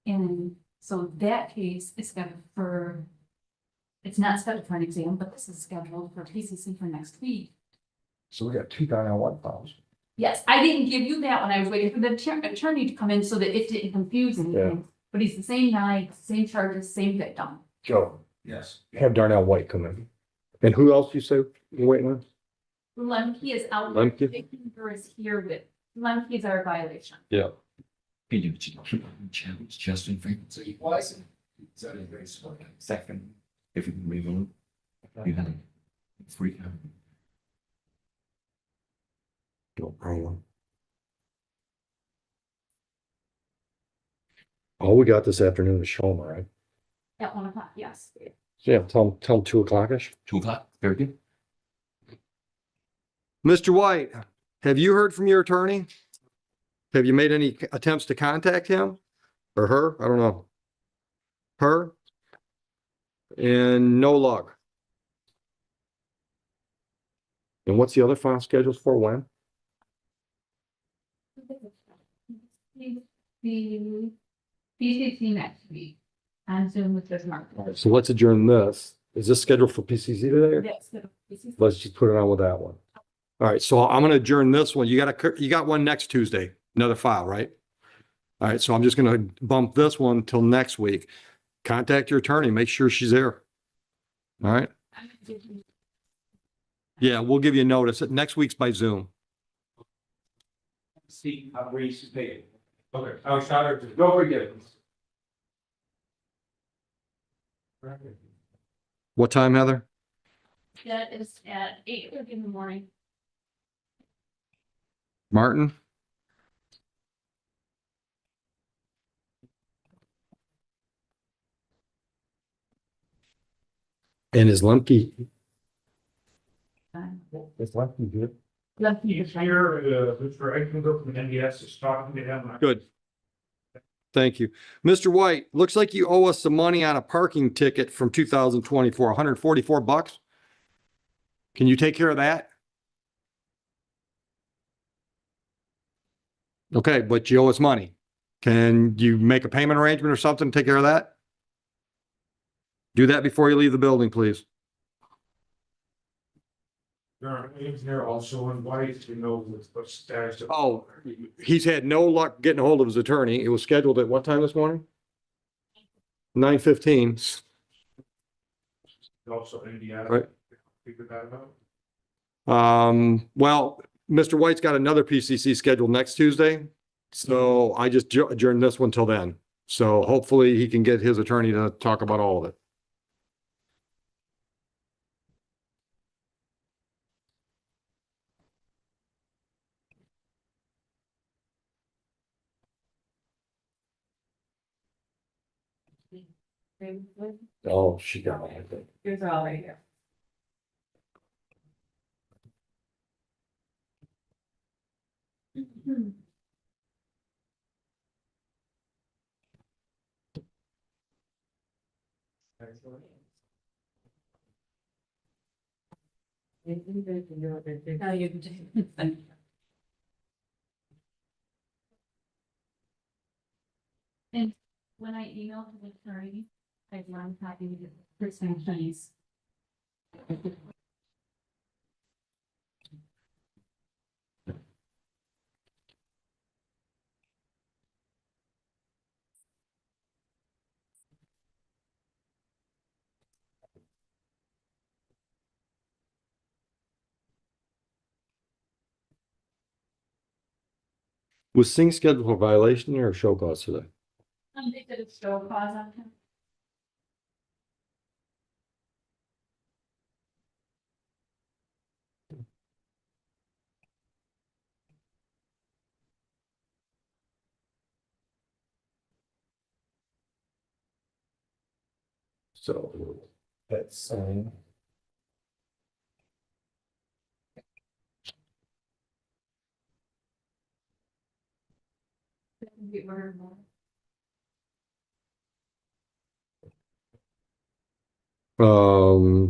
And so that case is scheduled for. It's not scheduled for an exam, but this is scheduled for PCC for next week. So we got two Darnell White files. Yes, I didn't give you that one. I was waiting for the attorney to come in so that it didn't confuse anything. But he's the same guy, same charges, same victim. Joe, Yes. have Darnell White come in. And who else you say you're waiting on? Lemke is out. Lemke? Eichinger is here with, Lemke is our violation. Yeah. Challenge just in frequency. Was. Second, if you can remove, you had 3. No problem. All we got this afternoon is Shoma, right? At 1:00, yes. So yeah, tell them 2 o'clock-ish. 2 o'clock, very good. Mr. White, have you heard from your attorney? Have you made any attempts to contact him or her? I don't know. Her? And no luck. And what's the other file scheduled for when? The PCC next week. On Zoom with this mark. All right, so let's adjourn this. Is this scheduled for PCC today? Or? Yes, PCC. Let's just put it on with that one. All right, so I'm gonna adjourn this one. You got one next Tuesday, another file, right? All right, so I'm just gonna bump this one till next week. Contact your attorney, make sure she's there. All right? Yeah, we'll give you a notice. Next week's by Zoom. See how race is paid. Okay, I'll shout her. Don't forget it. What time, Heather? That is at 8:30 in the morning. Martin? And is Lemke, It's Lemke good? He's here, Mr. Eichenberg from NDS is talking to him. good. Thank you. Mr. White, looks like you owe us some money on a parking ticket from 2024, $144. Can you take care of that? Okay, but you owe us money. Can you make a payment arrangement or something to take care of that? Do that before you leave the building, please. There is there also in white, you know, with what status. Oh, he's had no luck getting a hold of his attorney. It was scheduled at what time this morning? 9:15. Also Indiana. Right. Figure that out. Well, Mr. White's got another PCC scheduled next Tuesday. So I just adjourned this one till then. So hopefully he can get his attorney to talk about all of it. Oh, she got it. Here's all right here. How you doing? And when I emailed the attorney, I one copy of the person please. Was Singh scheduled for violation or show cause today? They did a show cause on him. So that's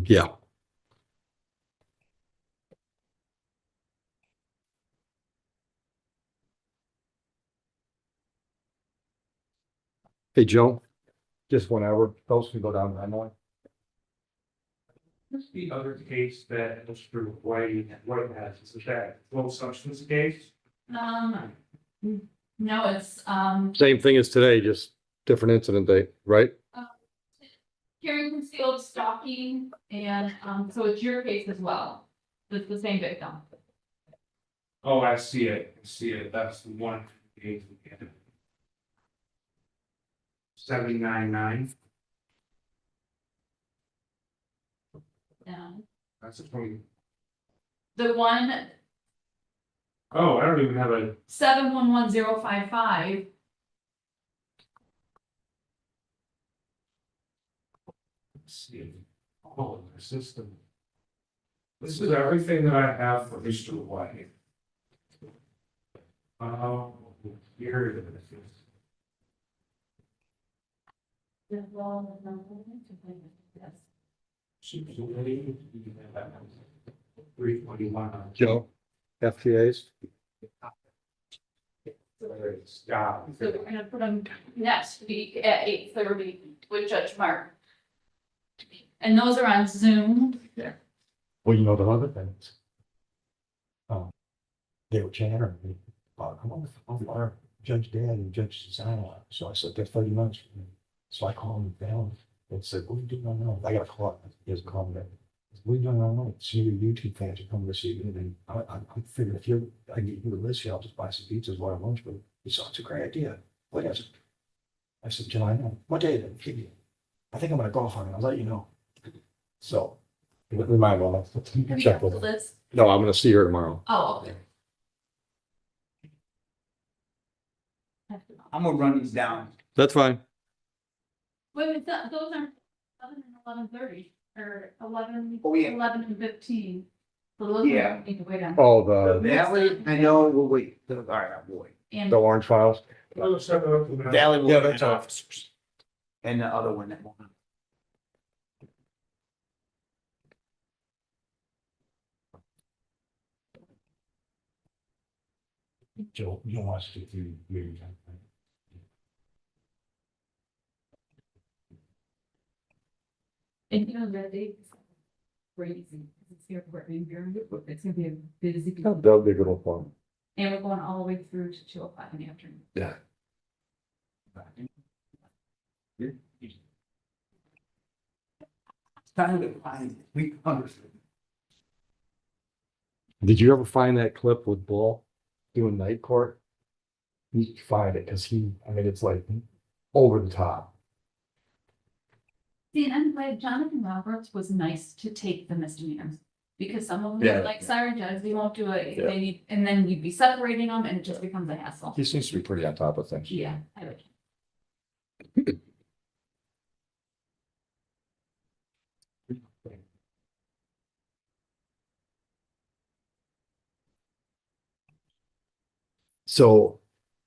yeah. Hey, Joe, just 1 hour, those can go down to Hanoi. What's the other case that Mr. White has, is that low substance case? No, it's, Same thing as today, just different incident date, right? carrying concealed stalking and, so it's your case as well. It's the same victim. Oh, I see it, that's the one. 799, Yeah. that's a 20. The one Oh, I don't even have a, 711055. let's see, oh, the system. This is everything that I have for Mr. White. Here it is. Supervision, 321. Joe, FTAs. Stop. So we're gonna put them next week at 8:30 with Judge Mark. And those are on Zoom. Yeah. Well, you know, the other things. They were chattering me about, I'm on our Judge Dad and Judge Susanna. So I said, they're 30 minutes from me. So I called him down and said, what are you doing on that? I got a call. He has a call back. What are you doing on that? See your YouTube fans are coming to see you. And I figured if you're, I get you a list here, I'll just buy some pizzas while I'm lunch. But he said, it's a great idea. What is it? I said, July 9th. What day is it? I think I'm gonna golf on it. I'll let you know. So remind me, Have you check got with the her. list? No, I'm gonna see her tomorrow. Oh, okay. I'm gonna run these down. That's fine. Wait, those aren't 11 and 11:30 or 11, Oh, yeah. 11 and 15. So those Yeah. are need to wait on. Oh, The Valley, I know, we'll wait. All right, I'll wait. And the orange files. Valley will Yeah, wait that's on all. officers. And the other one that won't. Joe, you don't want us to do meetings. And you know that day is crazy. It's here for it's gonna be a busy. That'll be a good one for 'em. And we're going all the way through to 2:00 in the afternoon. Yeah. Time to find, we understand. Did you ever find that clip with Bull doing night court? You should find it because I mean, it's like over the top. See, and I'm glad Jonathan Roberts was nice to take the misdemeanors. Because some of them, Yeah. like siren judge, they won't do it, Yeah. they need, and then you'd be separating them and it just becomes a hassle. He seems to be pretty on top of things. Yeah, I would. So,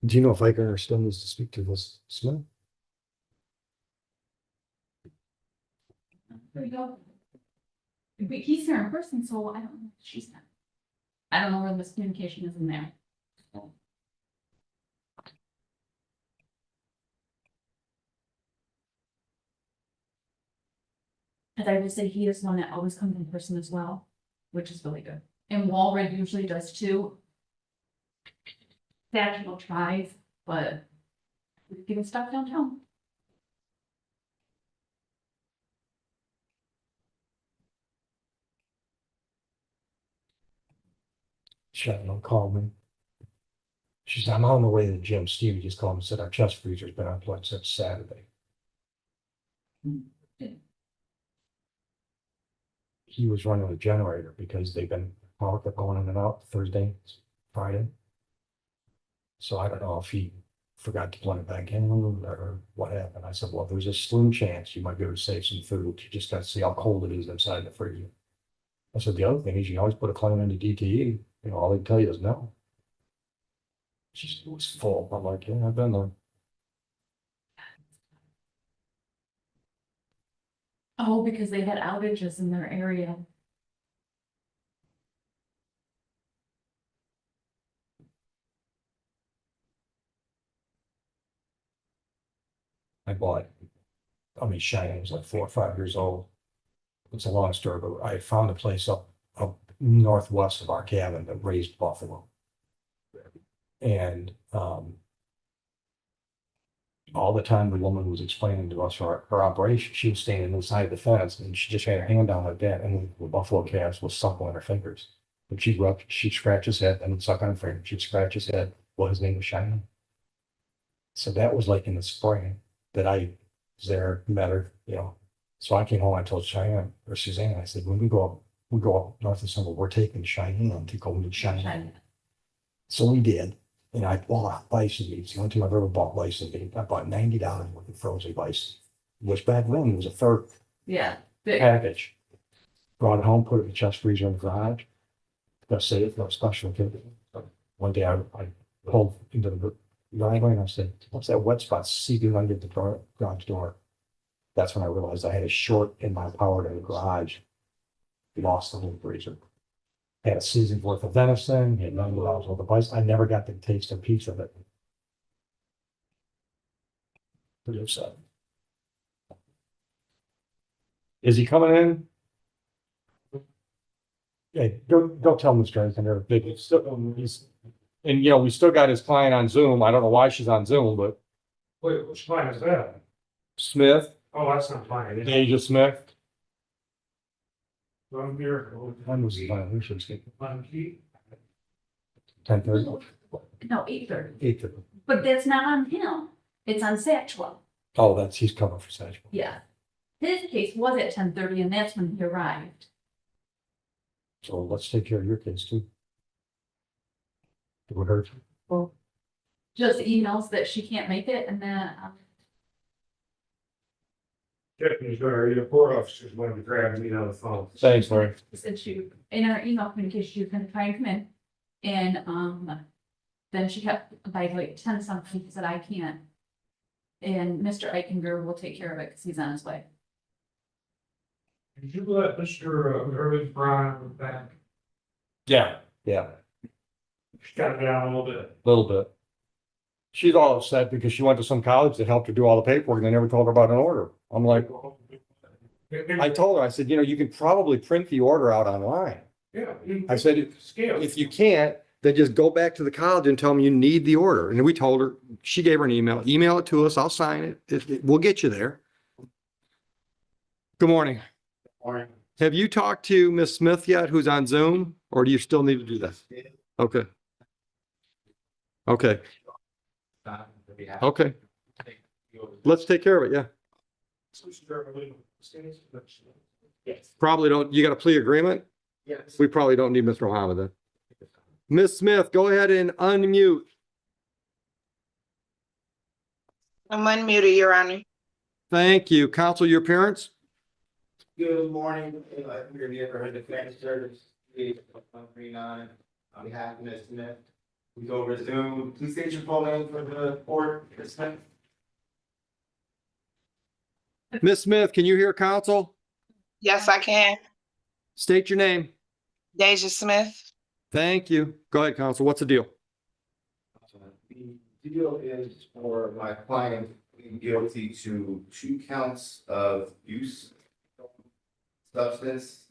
do you know if Eichner still needs to speak to this Smith? There you go. But he's here in person, so I don't know, if she's not. I don't know where this communication is in there. As I would say, he is one that always comes in person as well, which is really good. And Walred usually does too. National tries, but we're getting stuff downtown. Shannon called me. She said, I'm on the way to the gym. Stevie just called and said our chest freezer's been unplugged since Saturday. He was running a generator because they've been power kept going in and out Thursday, Friday. So I don't know if he forgot to plug it back in or what happened. I said, well, there's a slim chance you might be able to save some food. You just got to see how cold it is inside the freezer. I said, the other thing is you can always put a claim into DTE. You know, all they tell you is no. It was full. I'm like, yeah, I've been there. Oh, because they had outages in their area. I bought, I mean, Cheyenne was like 4 or 5 years old. It's a long story, but I found a place up northwest of our cabin that raised buffalo. And all the time the woman was explaining to us her operation, she was standing inside the fence and she just had her hand down like that, and the buffalo calves was suckling on her fingers. And she'd scratch his head and suck on her finger. She'd scratch his head. Well, his name was Cheyenne. So that was like in the spring that I was there, met her, you know. So I came home, I told Cheyenne or Suzanne, I said, when we go up north of summer, we're taking Cheyenne to go meet Cheyenne. So we did. And I bought bison meat. It's the only time I've ever bought bison meat. I bought $90 worth of frozen bison, which back then was a third Yeah. package. Brought it home, put it in the chest freezer in the garage. Got saved for a special occasion. One day I pulled into the driveway and I said, what's that wet spot seeping under the garage door? That's when I realized I had a short in my power to the garage. Lost the whole freezer. Had a season's worth of venison, had $90 worth of bison. I never got to taste a piece of it. Pretty upset. Is he coming in? Hey, don't tell him, Mr. Anything. They're big. And you know, we still got his client on Zoom. I don't know why she's on Zoom, but Wait, which client is that? Smith, Oh, that's not mine. Deja Smith. I'm here. When was the violation? On key. 10:30? No, 8:30. 8:30. But that's not on him. It's on Satchwell. Oh, he's coming for Satchwell. Yeah. His case was at 10:30 and that's when he arrived. So let's take care of your case too. It would hurt. Well, just emails that she can't make it, and then, Tiffany's going to the court officers wanted to grab me on the phone. Thanks, Larry. she said she, in our email communication, she was gonna try and come in. And, then she kept, by like 10 something, she said, I can't. And Mr. Eichinger will take care of it, because he's on his way. Did you let Mr. Irving Brown back? Yeah. Yeah, Got it down a little bit. a little bit. She's all upset because she went to some college that helped her do all the paperwork and they never told her about an order. I'm like, I told her, I said, you can probably print the order out online. Yeah. I said, Scale. if you can't, then just go back to the college and tell them you need the order. And we told her, she gave her an email it to us, I'll sign it. We'll get you there. Good morning. Morning. Have you talked to Miss Smith yet, who's on Zoom, or do you still need to do that? Okay. Okay. Okay. Let's take care of it, yeah. Yes. Probably don't, you got a plea agreement? Yes. We probably don't need Mr. Mohammed then. Miss Smith, go ahead and unmute. I'm unmuted, Your Honor. Thank you. Counsel, your appearance? Good morning, we're here for her defense service, 139, on behalf of Ms. Smith. We go over Zoom. Please state your full name for the court. Ms. Smith. Miss Smith, can you hear counsel? Yes, I can. State your name. Deja Smith. Thank you. Go ahead, counsel. What's the deal? The deal is for my client being guilty to 2 counts of use of substance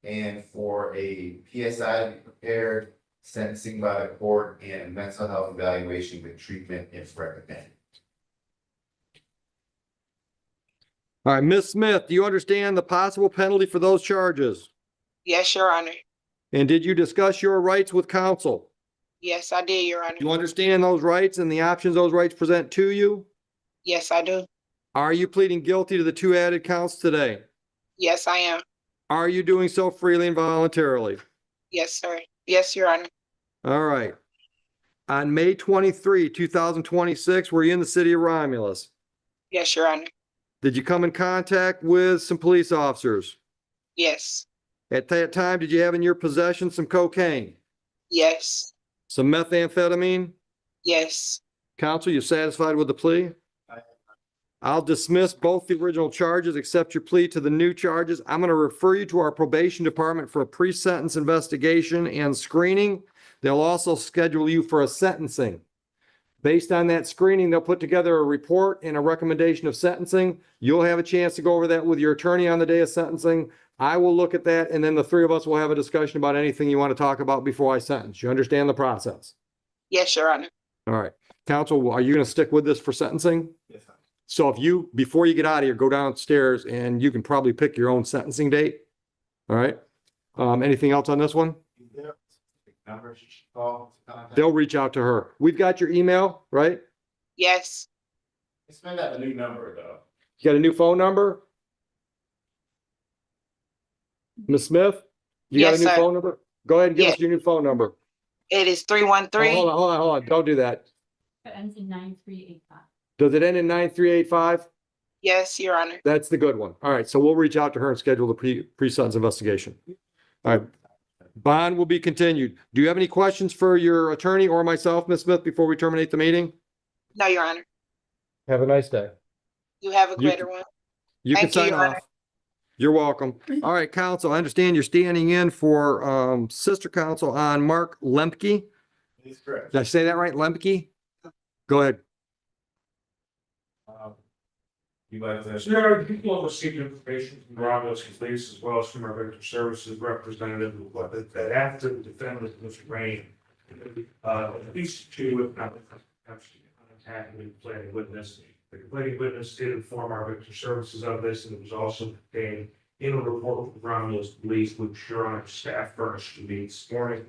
and for a PSI to be prepared, sentencing by the court, and mental health evaluation with treatment if recommended. All right, Miss Smith, do you understand the possible penalty for those charges? Yes, Your Honor. And did you discuss your rights with counsel? Yes, I did, Your Honor. Do you understand those rights and the options those rights present to you? Yes, I do. Are you pleading guilty to the 2 added counts today? Yes, I am. Are you doing so freely and voluntarily? Yes, sir. Yes, Your Honor. All right. On May 23, 2026, were you in the city of Romulus? Yes, Your Honor. Did you come in contact with some police officers? Yes. At that time, did you have in your possession some cocaine, Yes. some methamphetamine? Yes. Counsel, you satisfied with the plea? I'll dismiss both the original charges, accept your plea to the new charges. I'm going to refer you to our probation department for a pre-sentence investigation and screening. They'll also schedule you for a sentencing. Based on that screening, they'll put together a report and a recommendation of sentencing. You'll have a chance to go over that with your attorney on the day of sentencing. I will look at that, and then the 3 of us will have a discussion about anything you want to talk about before I sentence. You understand the process? Yes, Your Honor. All right. Counsel, are you going to stick with this for sentencing? Yes, sir. So if you, before you get out of here, go downstairs and you can probably pick your own sentencing date. All right. Anything else on this one? Number she should call to contact. They'll reach out to her. We've got your email, right? Yes. It's been at a new number though. You got a new phone number? Ms. Smith? You got a Yes, new sir. phone number? Go ahead and give Yes. us your new phone number. It is Oh, 313. hold on. Don't do that. It ends in 9385. Does it end in 9385? Yes, Your Honor. That's the good one. All right. So we'll reach out to her and schedule the pre-sentence investigation. All right. Bond will be continued. Do you have any questions for your attorney or myself, Ms. Smith, before we terminate the meeting? No, Your Honor. Have a nice day. You have a You- greater one. You can Thank you, sign Your off. Honor. You're welcome. All right, counsel, I understand you're standing in for sister counsel on Mark Lemke. That's correct. Did I say that right? Lemke? Go ahead. You like to? Sir, people have received information from Romulus Police as well as from our victim services representative that after the defendant was arraigned, at least 2, if not, contacted the complaining witness. The complaining witness did inform our victim services of this, and it was also contained in a report from Romulus Police, which Your Honor staff furnished to me this morning.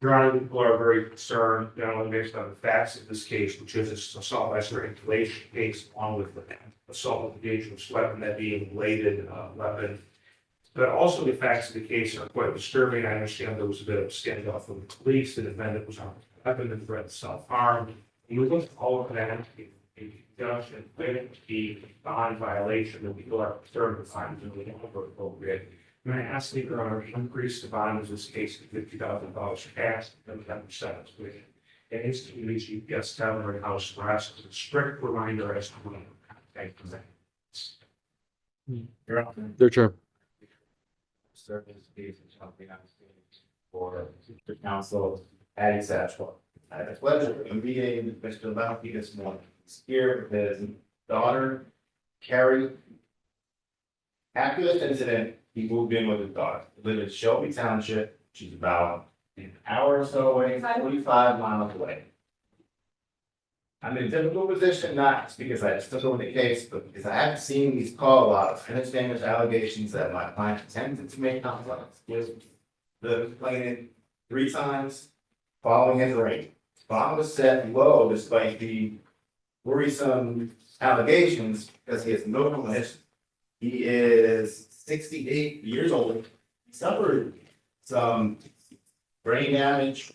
Your Honor, people are very concerned, not only based on the facts of this case, which is an assault by strangulation case, along with the assault with a dangerous weapon, that being a bladed weapon, but also the facts of the case are quite disturbing. I understand there was a bit of a standoff from the police. The defendant was armed with a weapon and threatened self-harm. you look at all of that, in conjunction with the bond violation that we go up third times and we don't appropriate. I'm going to ask the Your Honor to increase the bond in this case to $50,000 cash and 10% of tuition. And instantly, GPS tower and house arrest with a strict reminder as to when to contact them. Your Honor. Their term. Service case and something I'm saying for the council at Satchwell. I had the pleasure of meeting with Mr. Lemke this morning. He's here with his daughter, Carrie. After this incident, he moved in with his daughter. They live in Shelby Township. She's about an hour or so away, 45 miles away. I'm in a difficult position, not just because I just took over the case, but because I haven't seen these call logs. I understand there's allegations that my client attempted to make contact with the complainant 3 times following his rape. Bond was set low despite the worrisome allegations because he has no connection. He is 68 years old. He suffered some brain damage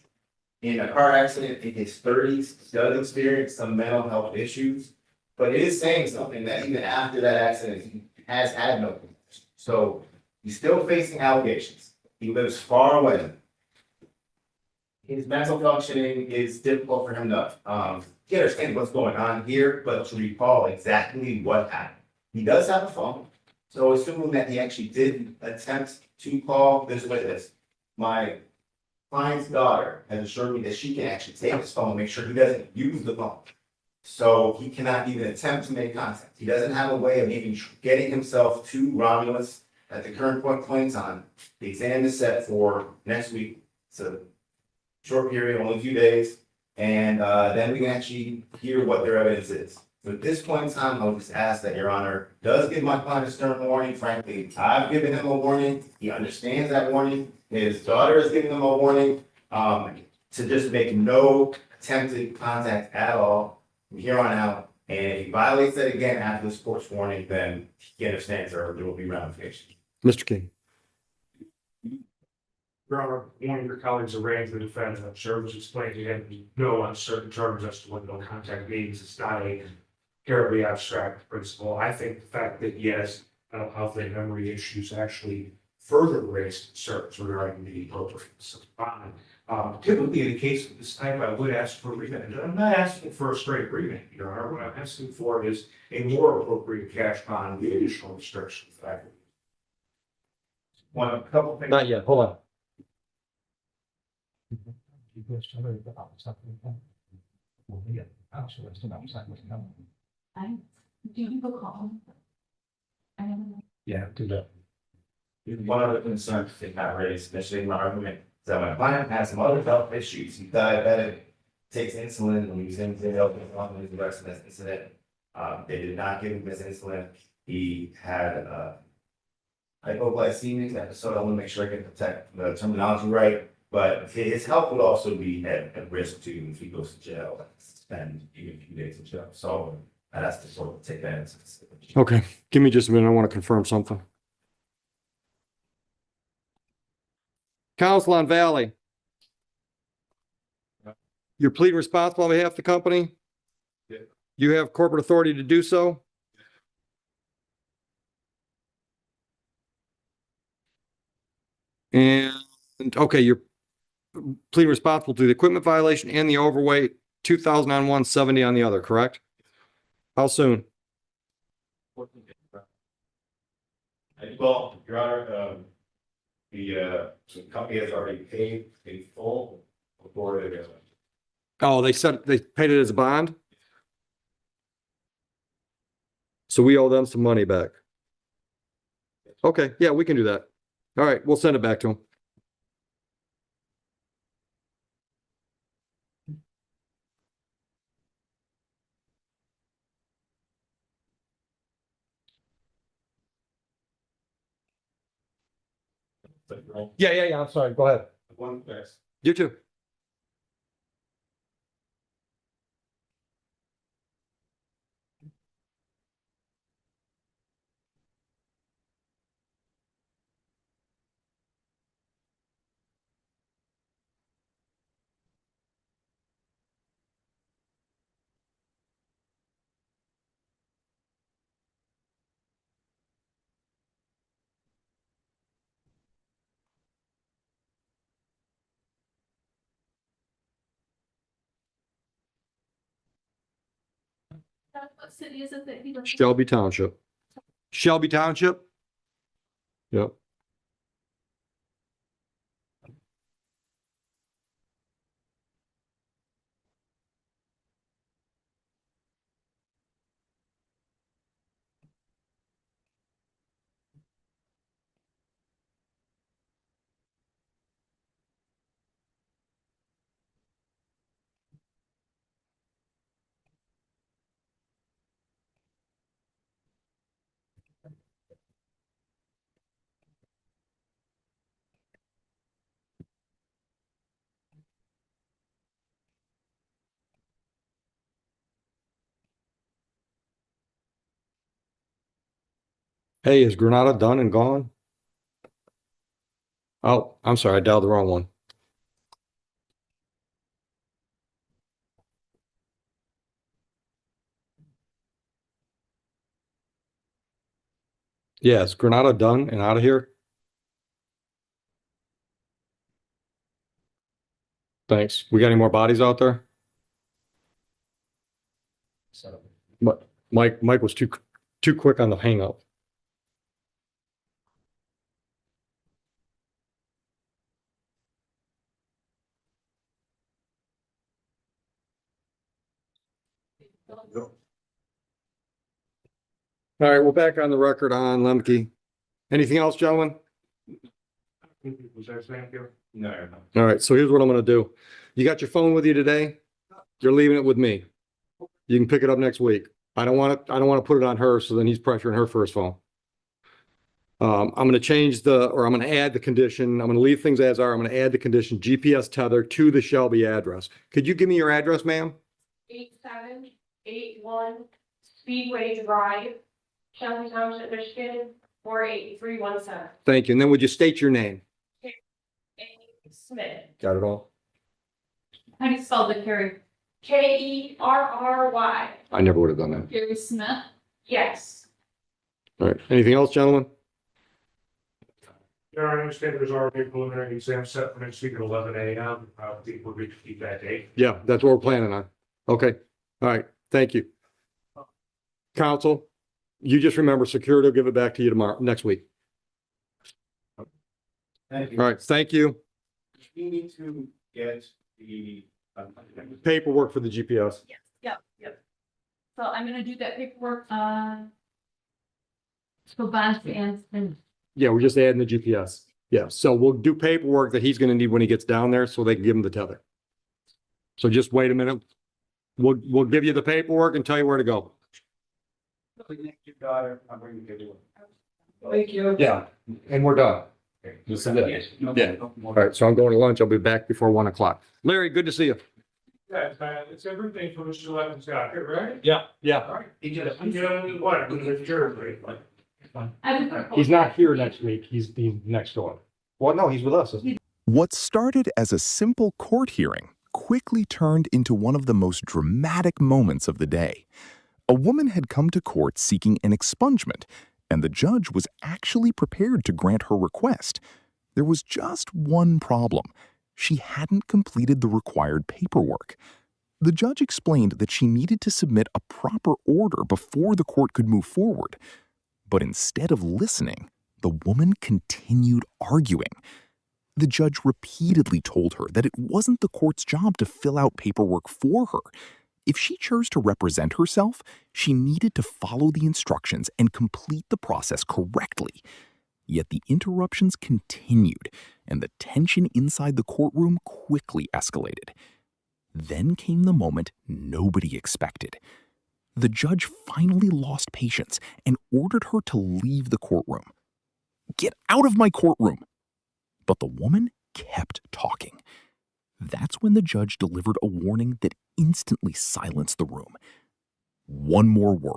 in a car accident in his 30s, does experience some mental health issues, but it is saying something that even after that accident, he has had no connection. So he's still facing allegations. He lives far away. His mental functioning is difficult for him to understand what's going on here, but to recall exactly what happened. He does have a phone, so assuming that he actually did attempt to call this witness, my client's daughter has assured me that she can actually take his phone and make sure he doesn't use the phone. So he cannot even attempt to make contact. He doesn't have a way of even getting himself to Romulus at the current point in time. The exam is set for next week. It's a short period, only a few days. And then we can actually hear what their evidence is. So at this point in time, I'll just ask that Your Honor does give my client a stern warning. Frankly, I've given him a warning. He understands that warning. His daughter is giving him a warning to just make no attempted contact at all from here on out. And if he violates that again after this court's warning, then he understands there will be ramifications. Mr. King. Your Honor, one of your colleagues arranged the defendant. I'm sure it was explained to him, no uncertain terms as to what no contact means. It's not a terribly abstract principle. I think the fact that he has mental health and memory issues actually further raised concerns regarding the appropriateness of the bond. Typically, in a case of this type, I would ask for a remand. And I'm not asking for a straight remand, Your Honor. What I'm asking for is a more appropriate cash bond with additional restrictions. A couple things. Not yet. Hold on. Do you recall? I don't know. Yeah, do that. One other concern that got raised initially in my argument is that my client has some other health issues. He's diabetic, takes insulin, and he's in help with the rest of this incident. They did not give him this insulin. He had hypoglycemic episode. I want to make sure I can protect the terminology right. But his health would also be at risk too if he goes to jail and spend even a few days in jail. So I'd ask to sort of take that into consideration. Okay, give me just a minute. I want to confirm something. Counsel on Valley. You're pleading responsible on behalf of the company? Yeah. You have corporate authority to do so? And, okay, you're pleading responsible to the equipment violation and the overweight, 2,000 on one, 70 on the other, correct? How soon? Well, Your Honor, the company has already paid in full before they go. Oh, they said they paid it as a bond? So we owe them some money back. Okay, yeah, we can do that. All right, we'll send it back to them. Yeah, I'm sorry. Go ahead. One place. You too. What city is it that he lives in? Shelby Township. Shelby Township? Yep. Hey, is Granada done and gone? Oh, I'm sorry, I dialed the wrong one. Yeah, is Granada done and out of here? Thanks. We got any more bodies out there? But Mike was too quick on the hang up. All right, we're back on the record on Lemke. Anything else, gentlemen? Was that thank you? No. All right, so here's what I'm gonna do. You got your phone with you today? You're leaving it with me. You can pick it up next week. I don't want to put it on her, so then he's pressuring her for his phone. I'm gonna I'm gonna add the condition. I'm gonna leave things as are. I'm gonna add the condition GPS tether to the Shelby address. Could you give me your address, ma'am? 8781 Speedway Drive, Shelby Township, Michigan, 48317. Thank you. And then would you state your name? Smith. Got it all? How do you spell the Carrie? Kerry. I never would have done that. Carrie Smith? Yes. All right. Anything else, gentlemen? Yeah, I understand there's already a preliminary exam set for next week at 11 a.m. I think we'll reach that date. Yeah, that's what we're planning on. Okay. All right. Thank you. Counsel, you just remember security will give it back to you next week. Thank you. All right. Thank you. We need to get the. Paperwork for the GPS. Yes, yep. So I'm gonna do that paperwork on. So bonds and. Yeah, we're just adding the GPS. Yeah, so we'll do paperwork that he's gonna need when he gets down there so they can give him the tether. So just wait a minute. We'll give you the paperwork and tell you where to go. Your daughter, I'm bringing the paperwork. Thank you. Yeah, and we're done. This is it. Yeah. All right, so I'm going to lunch. I'll be back before 1 o'clock. Larry, good to see you. Yeah, it's everything for Mr. Levin's got here, right? Yeah, yeah. All right. He did it. What? With your, He's not here next week. He's next door. Well, no, he's with us. What started as a simple court hearing quickly turned into one of the most dramatic moments of the day. A woman had come to court seeking an expungement, and the judge was actually prepared to grant her request. There was just one problem. She hadn't completed the required paperwork. The judge explained that she needed to submit a proper order before the court could move forward. But instead of listening, the woman continued arguing. The judge repeatedly told her that it wasn't the court's job to fill out paperwork for her. If she chose to represent herself, she needed to follow the instructions and complete the process correctly. Yet the interruptions continued, and the tension inside the courtroom quickly escalated. Then came the moment nobody expected. The judge finally lost patience and ordered her to leave the courtroom. "Get out of my courtroom!" But the woman kept talking. That's when the judge delivered a warning that instantly silenced the room. "One more word,